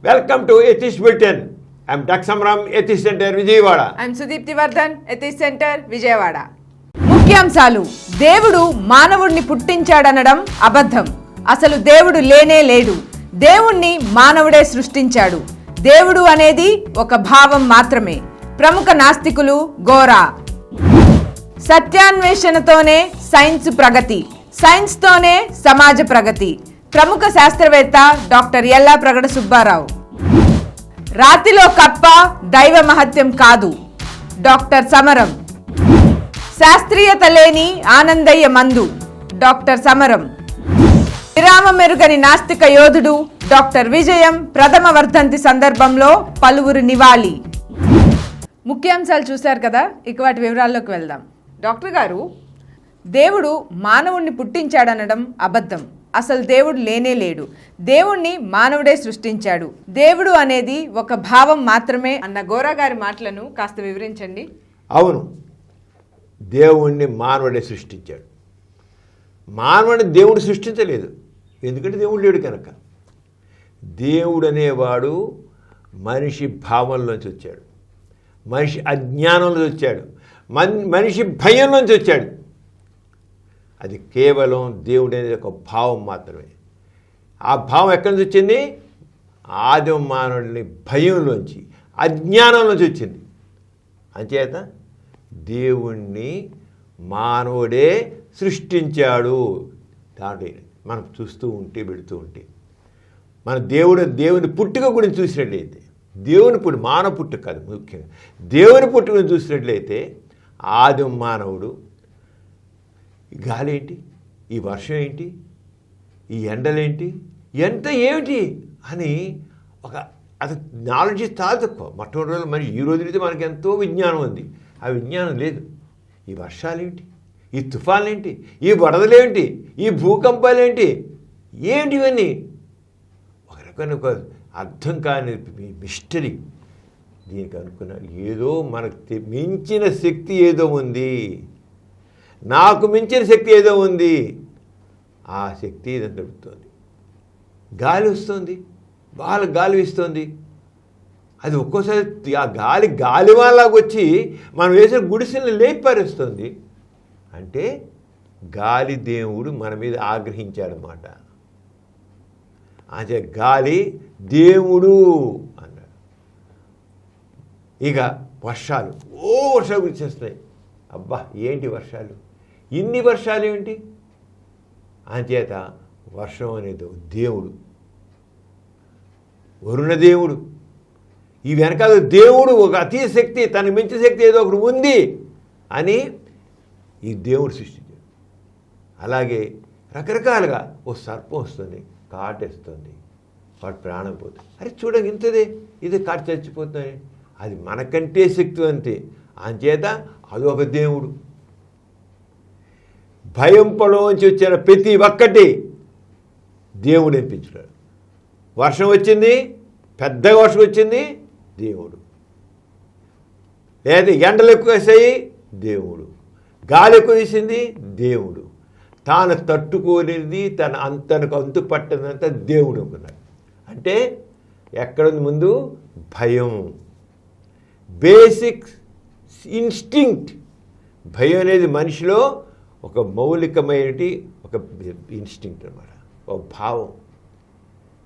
Welcome to atheist bulletin. I'm doctor atheist centre Vijayawada. I'm Sudeepti Vardhan, atheist centre Vijayawada. ముఖ్యాంశాలు. దేవుడు మానవుడిని పుట్టించాడనడం అబద్ధం. అసలు దేవుడు లేనే లేడు. దేవుణ్ణి మానవుడే సృష్టించాడు. దేవుడు అనేది ఒక భావం మాత్రమే. ప్రముఖ నాస్తికులు గోరా. సత్యాన్వేషణతోనే సైన్స్ ప్రగతి, సైన్స్తోనే సమాజ ప్రగతి. ప్రముఖ శాస్త్రవేత్త డాక్టర్ యల్లాప్రగడ సుబ్బారావు. రాతిలో కప్ప దైవ మహత్యం కాదు, డాక్టర్ సమరం. శాస్త్రీయత లేని ఆనందయ్య మందు, డాక్టర్ సమరం. విరామమెరుగని నాస్తిక యోధుడు డాక్టర్ విజయం ప్రథమ వర్ధంతి సందర్భంలో పలువురు నివాళి. ముఖ్యాంశాలు చూశారు కదా, ఇక వాటి వివరాల్లోకి వెళ్దాం. డాక్టర్ గారు, దేవుడు మానవుణ్ణి పుట్టించాడనడం అబద్ధం. అసలు దేవుడు లేనే లేడు. దేవుణ్ణి మానవుడే సృష్టించాడు. దేవుడు అనేది ఒక భావం మాత్రమే అన్న గోరా గారి మాటలను కాస్త వివరించండి. అవును, దేవుణ్ణి మానవుడే సృష్టించాడు. మానవుడిని దేవుడు సృష్టించలేదు, ఎందుకంటే దేవుడు లేడు కనుక. దేవుడు అనేవాడు మనిషి భావంలోంచి వచ్చాడు, మనిషి అజ్ఞానంలోంచి వచ్చాడు, మనిషి భయంలోంచి వచ్చాడు. అది కేవలం దేవుడు అనేది ఒక భావం మాత్రమే. ఆ భావం ఎక్కడి నుంచి వచ్చింది? ఆదిమ మానవుడిని భయంలోంచి, అజ్ఞానంలోంచి వచ్చింది. అంచేత దేవుణ్ణి మానవుడే సృష్టించాడు. దాంట్లో మనం చూస్తూ ఉంటే పెడుతూ ఉంటే మన దేవుని పుట్టుక గురించి చూసినట్లయితే, దేవుని పుట్టు మానవ పుట్టుక కాదు, ముఖ్యంగా దేవుని పుట్టుకను చూసినట్లయితే ఆదిమ మానవుడు ఈ గాలి ఏంటి, ఈ వర్షం ఏంటి, ఈ ఎండలేంటి, ఎంత ఏమిటి అని ఒక అది నాలెడ్జ్ చాలా తక్కువ. మొట్టమొదటి రోజులు మరి ఈ రోజులైతే మనకి ఎంతో విజ్ఞానం ఉంది, ఆ విజ్ఞానం లేదు. ఈ వర్షాలేంటి, ఈ తుఫాన్లేంటి, ఈ వరదలేంటి, ఈ భూకంపాలేంటి, ఏంటి ఇవన్నీ ఒక రకమైన ఒక అర్థం కాని మిస్టరీ. దీనికి అనుకున్న ఏదో మనకు మించిన శక్తి ఏదో ఉంది, నాకు మించిన శక్తి ఏదో ఉంది. ఆ శక్తి ఏదో దొరుకుతుంది. గాలి వస్తుంది, బాగా గాలి వీస్తుంది. అది ఒక్కోసారి ఆ గాలి వాళ్ళకి వచ్చి మనం వేసిన గుడిసెలను లేపారేస్తుంది. అంటే గాలి దేవుడు మన మీద ఆగ్రహించాడనమాట. అంటే గాలి దేవుడు అన్నాడు. ఇక వర్షాలు వర్షాలు గురించేస్తున్నాయి. అబ్బా ఏంటి వర్షాలు, ఇన్ని వర్షాలు ఏమిటి? అంచేత వర్షం అనేది దేవుడు, వరుణదేవుడు, ఈ వెనకాల దేవుడు ఒక అతీత శక్తి, తనకు మించిన శక్తి ఏదో ఒకటి ఉంది అని ఈ దేవుడు సృష్టించాడు. అలాగే రకరకాలుగా ఓ సర్పం వస్తుంది, కాటేస్తుంది, వాడు ప్రాణం పోతుంది. అరే చూడండి ఇంతదే, ఇది కాటు చచ్చిపోతుంది. అది మనకంటే శక్తివంతే. అంచేత అది ఒక దేవుడు. భయంలోంచి వచ్చిన ప్రతి ఒక్కటి దేవుడు ఎంపించాడు. వర్షం వచ్చింది, పెద్దగా వర్షం వచ్చింది, దేవుడు. లేదా ఎండలు ఎక్కువ వేసాయి, దేవుడు. గాలి ఎక్కువ వేసింది, దేవుడు. తాను తట్టుకోలేనిది తనకు అంతు పట్టినంత దేవుడు అనుకున్నాడు. అంటే ఎక్కడుంది ముందు? భయం, బేసిక్ ఇన్స్టింక్ట్. భయం అనేది మనిషిలో ఒక మౌలికమైనటి ఒక ఇన్స్టింక్ట్ అన్నమాట, ఒక భావం.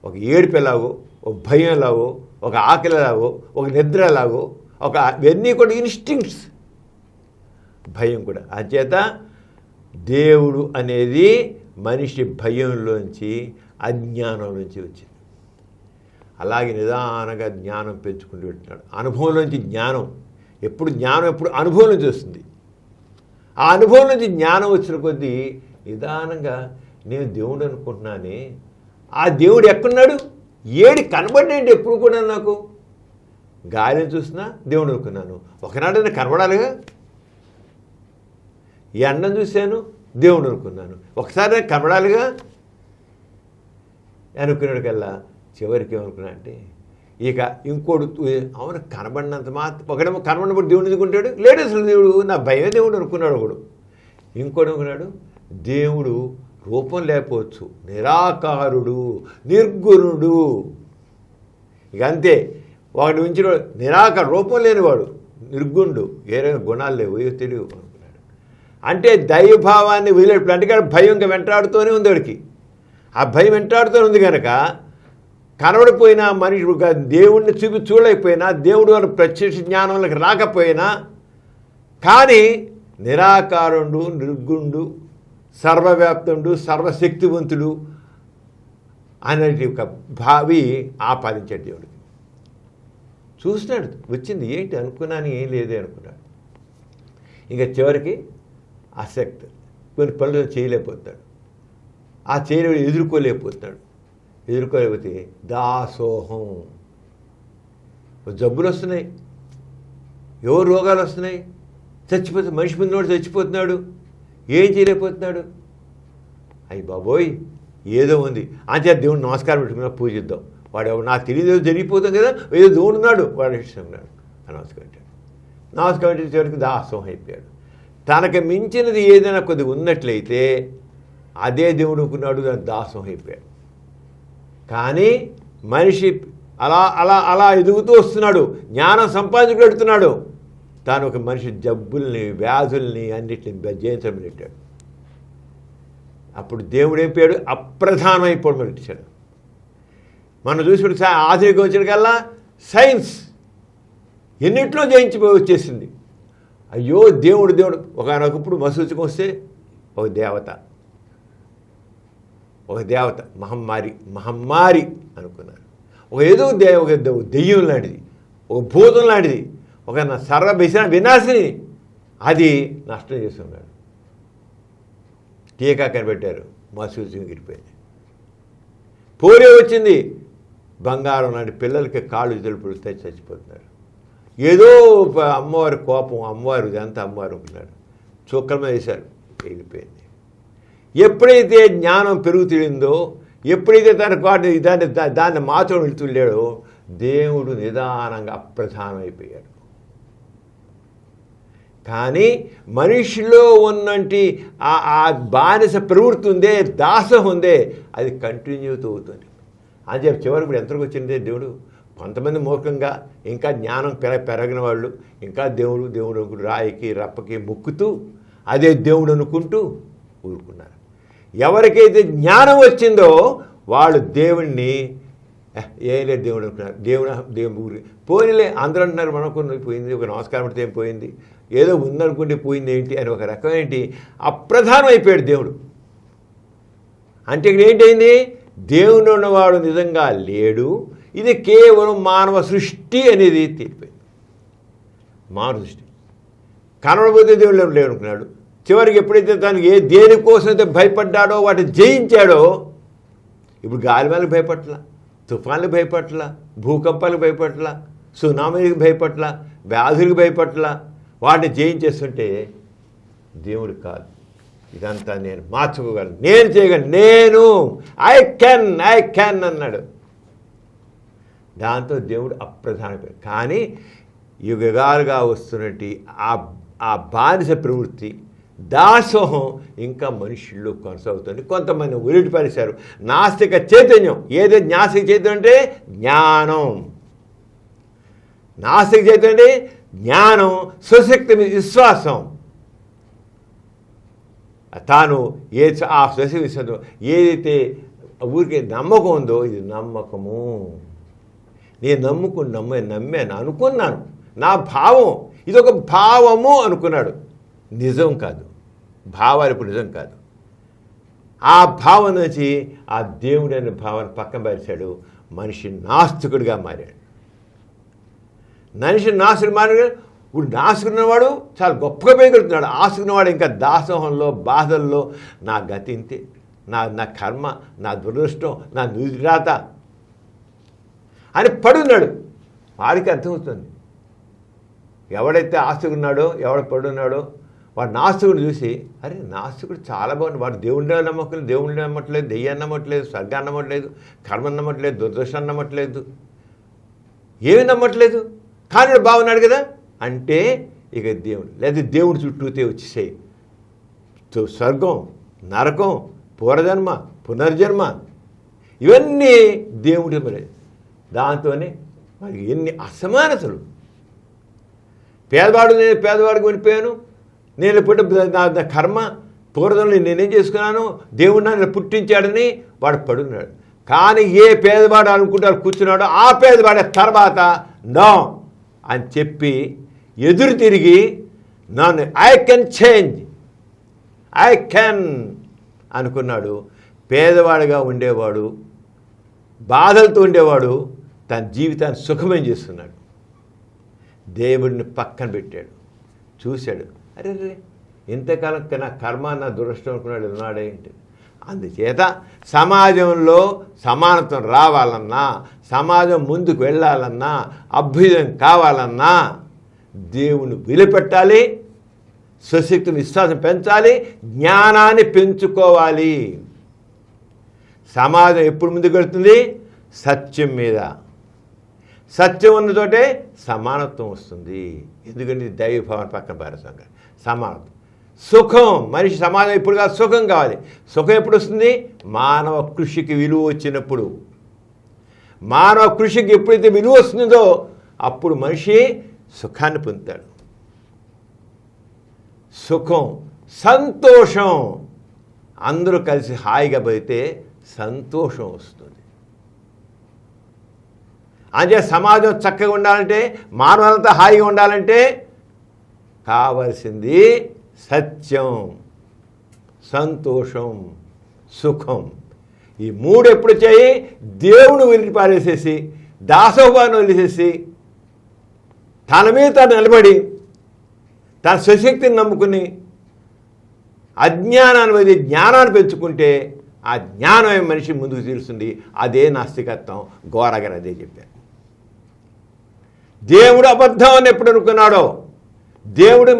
ఒక ఏడుపు ఎలాగో, ఒక భయం ఎలాగో, ఒక ఆకలి ఎలాగో, ఒక నిద్ర ఎలాగో, ఇవన్నీ కూడా ఇన్స్టింక్ట్స్. భయం కూడా. అంచేత దేవుడు అనేది మనిషి భయంలోంచి, అజ్ఞానంలోంచి వచ్చింది. అలాగే నిదానంగా జ్ఞానం పెంచుకుంటూ పెట్టినాడు. అనుభవంలోంచి జ్ఞానం. ఎప్పుడు అనుభవం నుంచి వస్తుంది. ఆ అనుభవం నుంచి జ్ఞానం వచ్చిన కొద్దీ నిదానంగా నేను దేవుడు అనుకుంటున్నానే, ఆ దేవుడు ఎక్కడున్నాడు, ఏడి కనబడేంటి ఎప్పుడు కూడా నాకు. గాలిని చూసినా దేవుడు అనుకున్నాను, ఒకనాడైనా కనబడాలిగా. ఈ ఎండను చూశాను, దేవుడు అనుకున్నాను, ఒకసారి కనబడాలిగా. అనుకున్నాడుకల్లా చివరికి ఏమనుకున్నా అంటే, ఇక ఇంకోడు అవును కనబడినంత ఒకడేమో కనబడినప్పుడు దేవుడు ఎందుకుంటాడు, లేడు అసలు దేవుడు, నా భయమే దేవుడు అనుకున్నాడు ఒకడు. ఇంకోటి అనుకున్నాడు, దేవుడు రూపం లేకపోవచ్చు, నిరాకారుడు, నిర్గుణుడు, ఇక అంతే. వాడి నుంచి నిరాకార రూపం లేనివాడు, నిర్గుండు, ఏ రకమైన గుణాలు లేవు, ఏ తెలియవు అనుకున్నాడు. అంటే దైవభావాన్ని వదిలేప్పుడు అంటే భయం ఇంకా వెంటాడుతూనే ఉంది వాడికి. ఆ భయం వెంటాడుతూనే ఉంది కనుక కనబడిపోయినా మనిషి దేవుడిని చూడలేకపోయినా, దేవుడు అని ప్రత్యక్ష జ్ఞానంలోకి రాకపోయినా, కానీ నిరాకారుడు, నిర్గుండు, సర్వవ్యాప్తుడు, సర్వశక్తివంతుడు అనే ఒక భావి ఆపాదించాడు దేవుడికి. చూసినాడు, వచ్చింది ఏంటి అనుకున్నాను, ఏం లేదే అనుకున్నాడు. ఇంకా చివరికి ఆసక్తి, కొన్ని పనులు చేయలేకపోతాడు, ఆ చేయలేడు, ఎదుర్కోలేకపోతాడు. ఎదుర్కోలేకపోతే దాసోహం, జబ్బులు వస్తున్నాయి, ఏవో రోగాలు వస్తున్నాయి, మనిషి ముందు చచ్చిపోతున్నాడు, ఏం చేయలేకపోతున్నాడు. అయ్యి బాబోయ్ ఏదో ఉంది, అంతే దేవుడు నమస్కారం పెట్టుకున్నా పూజిద్దాం, వాడు నాకు తెలియదు ఏదో జరిగిపోతుంది కదా, ఏదో దేవుడు ఉన్నాడు, వాడు ఇష్టన్నాడు నమస్కారం చివరికి దాసోహం అయిపోయాడు. తనకు మించినది ఏదైనా కొద్దిగా ఉన్నట్లయితే అదే దేవుడు అనుకున్నాడు, దానికి దాసోహం అయిపోయాడు. కానీ మనిషి అలా అలా అలా ఎదుగుతూ వస్తున్నాడు, జ్ఞానం సంపాదించుకు పెడుతున్నాడు. తాను ఒక మనిషి జబ్బుల్ని, వ్యాధుల్ని అన్నిటిని జయించడం పెట్టాడు. అప్పుడు దేవుడు అయిపోయాడు, అప్రధానం అయిపోవడం మొదలెట్టాడు. మనం చూసుకుంటే ఆధునిక వచ్చినకల్లా సైన్స్ ఎన్నిట్లో జయించిపోయి వచ్చేసింది. అయ్యో దేవుడు దేవుడు ఒకనొకప్పుడు మసూచుకు వస్తే ఒక దేవత మహమ్మారి అనుకున్నారు. ఏదో ఒక దెయ్యం లాంటిది, ఒక భూతం లాంటిది, ఒక సర్వ వినాశిని, అది నష్టం చేస్తున్నాడు. టీకా కనిపెట్టారు, మసూచుకు గిరిపోయింది. పోలియో వచ్చింది, బంగారం లాంటి పిల్లలకి కాళ్ళు తెలుపుడు చచ్చిపోతున్నారు. ఏదో అమ్మవారి కోపం, అమ్మవారు ఇదంతా అమ్మవారు అనుకున్నాడు, చుక్కల మీద వేశారు, వెళ్ళిపోయింది. ఎప్పుడైతే జ్ఞానం పెరుగుతుందో, ఎప్పుడైతే దాన్ని మాత్రం వెళుతుండేడో, దేవుడు నిదానంగా అప్రధానం అయిపోయాడు. కానీ మనిషిలో ఉన్నంటి ఆ బానిస ప్రవృత్తి ఉందే, దాసం ఉందే, అది కంటిన్యూతో అవుతుంది. అని చెప్పి చివరికి ఇప్పుడు ఎంతకు వచ్చిందే దేవుడు. కొంతమంది మూర్ఖంగా ఇంకా జ్ఞానం పెరగిన వాళ్ళు ఇంకా దేవుడు రాయికి రప్పకి మొక్కుతూ అదే దేవుడు అనుకుంటూ ఊరుకున్నారు. ఎవరికైతే జ్ఞానం వచ్చిందో వాళ్ళు దేవుణ్ణి ఏం లేదు దేవుడు అనుకున్నారు. దేవుడు పోయిలే అందరూ అంటున్నారు, మనకు పోయింది, ఒక నమస్కారం పెడితే ఏం పోయింది, ఏదో ఉందనుకుంటే పోయింది ఏంటి అని ఒక రకం ఏంటి అప్రధానం అయిపోయాడు దేవుడు. అంటే ఇక్కడ ఏంటైంది, దేవుడు ఉన్నవాడు నిజంగా లేడు, ఇది కేవలం మానవ సృష్టి అనేది తెలిపోయింది. మానవ సృష్టి కనబడిపోతే దేవుడు లేడు అనుకున్నాడు. చివరికి ఎప్పుడైతే తనకి దేనికోసం అయితే భయపడ్డాడో వాటిని జయించాడో, ఇప్పుడు గాలివాళ్ళకి భయపట్ల, తుఫాన్లకు భయపట్ల, భూకంపాలకు భయపట్ల, సునామీకి భయపట్ల, వ్యాధులకు భయపట్ల, వాటిని జయించేస్తుంటే దేవుడు కాదు, ఇదంతా నేను మార్చుకోగలను, నేను చేయగలను, నేను ఐ కెన్ అన్నాడు. దాంతో దేవుడు అప్రధానమైపోయాడు. కానీ యుగాలుగా వస్తున్నట్టు ఆ బానిస ప్రవృత్తి, దాసోహం ఇంకా మనుషుల్లో కొనసాగుతుంది. కొంతమంది ఉలిటిపరిశారు. నాస్తిక చైతన్యం, ఏదైతే నాస్తిక చైతన్యం అంటే జ్ఞానం, నాస్తిక చైతన్యం అంటే జ్ఞానం, స్వశక్తి మీద విశ్వాసం. తాను ఆ స్వశక్తి విశ్వాసం ఏదైతే ఊరికే నమ్మకం ఉందో, ఇది నమ్మకము, నేను నమ్మాను అనుకున్నాను, నా భావం ఇదొక భావము అనుకున్నాడు. నిజం కాదు, భావాలు ఇప్పుడు నిజం కాదు. ఆ భావం నుంచి ఆ దేవుడు అనే భావాన్ని పక్కన పరిచాడు, మనిషి నాస్తికుడిగా మారాడు. మనిషి నాస్తికుడు మారాడు. ఇప్పుడు నాస్తికున్నవాడు చాలా గొప్పగా పెరుగుతున్నాడు, ఆస్తుకున్నవాడు ఇంకా దాసోహంలో, బాధల్లో, నా గతి ఇంతే, నా కర్మ, నా దురదృష్టం, నా నిరాత అని పడున్నాడు. వాడికి అర్థమవుతుంది. ఎవడైతే ఆస్తికున్నాడో, ఎవడ పడున్నాడో వాడు నాస్తికుడు చూసి, అరే నాస్తికుడు చాలా బాగుంది, వాడు దేవుడిని నమ్మకం, దేవుడిని నమ్మట్లేదు, దెయ్యాన్ని నమ్మట్లేదు, స్వర్గాన్ని నమ్మట్లేదు, కర్మని నమ్మట్లేదు, దురదృష్టాన్ని నమ్మట్లేదు, ఏమి నమ్మట్లేదు, కానీ వాడు బాగున్నాడు కదా అంటే ఇక దేవుడు లేదా దేవుడి చుట్టూతే వచ్చేసాయి. స్వర్గం, నరకం, పూర్వజన్మ, పునర్జన్మ, ఇవన్నీ దేవుడి మరి దాంతోనే మరి ఎన్ని అసమానతలు. నేను పేదవాడికి వెళ్ళిపోయాను, నేను పుట్టి నా కర్మ పూర్వజంలో నేనేం చేసుకున్నాను, దేవుడు నన్ను పుట్టించాడని వాడు పడున్నాడు. కానీ ఏ పేదవాడు అనుకుంటాడు కూర్చున్నాడో ఆ పేదవాడే తర్వాత నో అని చెప్పి ఎదురు తిరిగి నన్ను ఐ కెన్ అనుకున్నాడు. పేదవాడిగా ఉండేవాడు, బాధలతో ఉండేవాడు తన జీవితాన్ని సుఖమయం చేస్తున్నాడు. దేవుడిని పక్కన పెట్టాడు, చూశాడు, అరే ఇంతకాలం నా కర్మ నా దురదృష్టం అనుకున్నాడు ఉన్నాడేంటి. అందుచేత సమాజంలో సమానత్వం రావాలన్నా, సమాజం ముందుకు వెళ్ళాలన్నా, అభ్యుదయం కావాలన్నా దేవుని విలుపెట్టాలి, స్వశక్తి విశ్వాసం పెంచాలి, జ్ఞానాన్ని పెంచుకోవాలి. సమాజం ఎప్పుడు ముందుకు వెళ్తుంది? సత్యం మీద. సత్యం ఉన్న చోటే సమానత్వం వస్తుంది. ఎందుకంటే దైవభావం పక్కన పారేస్తాం. సమానత్వం, సుఖం. మనిషి సమాజం ఇప్పుడు కాదు, సుఖం కావాలి. సుఖం ఎప్పుడు వస్తుంది? మానవ కృషికి విలువ వచ్చినప్పుడు. మానవ కృషికి ఎప్పుడైతే విలువ వస్తుందో అప్పుడు మనిషి సుఖాన్ని పొందుతాడు. సుఖం, సంతోషం. అందరూ కలిసి హాయిగా పోతే సంతోషం వస్తుంది. అంటే సమాజం చక్కగా ఉండాలంటే, మానవులంతా హాయిగా ఉండాలంటే కావలసింది సత్యం, సంతోషం, సుఖం. ఈ మూడు ఎప్పుడు చేయి? దేవుని వదిలి పారేసేసి, దాసోహాన్ని వదిలేసేసి, తన మీద తను నిలబడి తన స్వశక్తిని నమ్ముకుని అజ్ఞానాన్ని వదిలి జ్ఞానాన్ని పెంచుకుంటే ఆ జ్ఞానమే మనిషి ముందుకు తీరుస్తుంది. అదే నాస్తికత్వం. ఘోరగారు అదే చెప్పారు. దేవుడు అబద్ధం అని ఎప్పుడు అనుకున్నాడో, దేవుడిని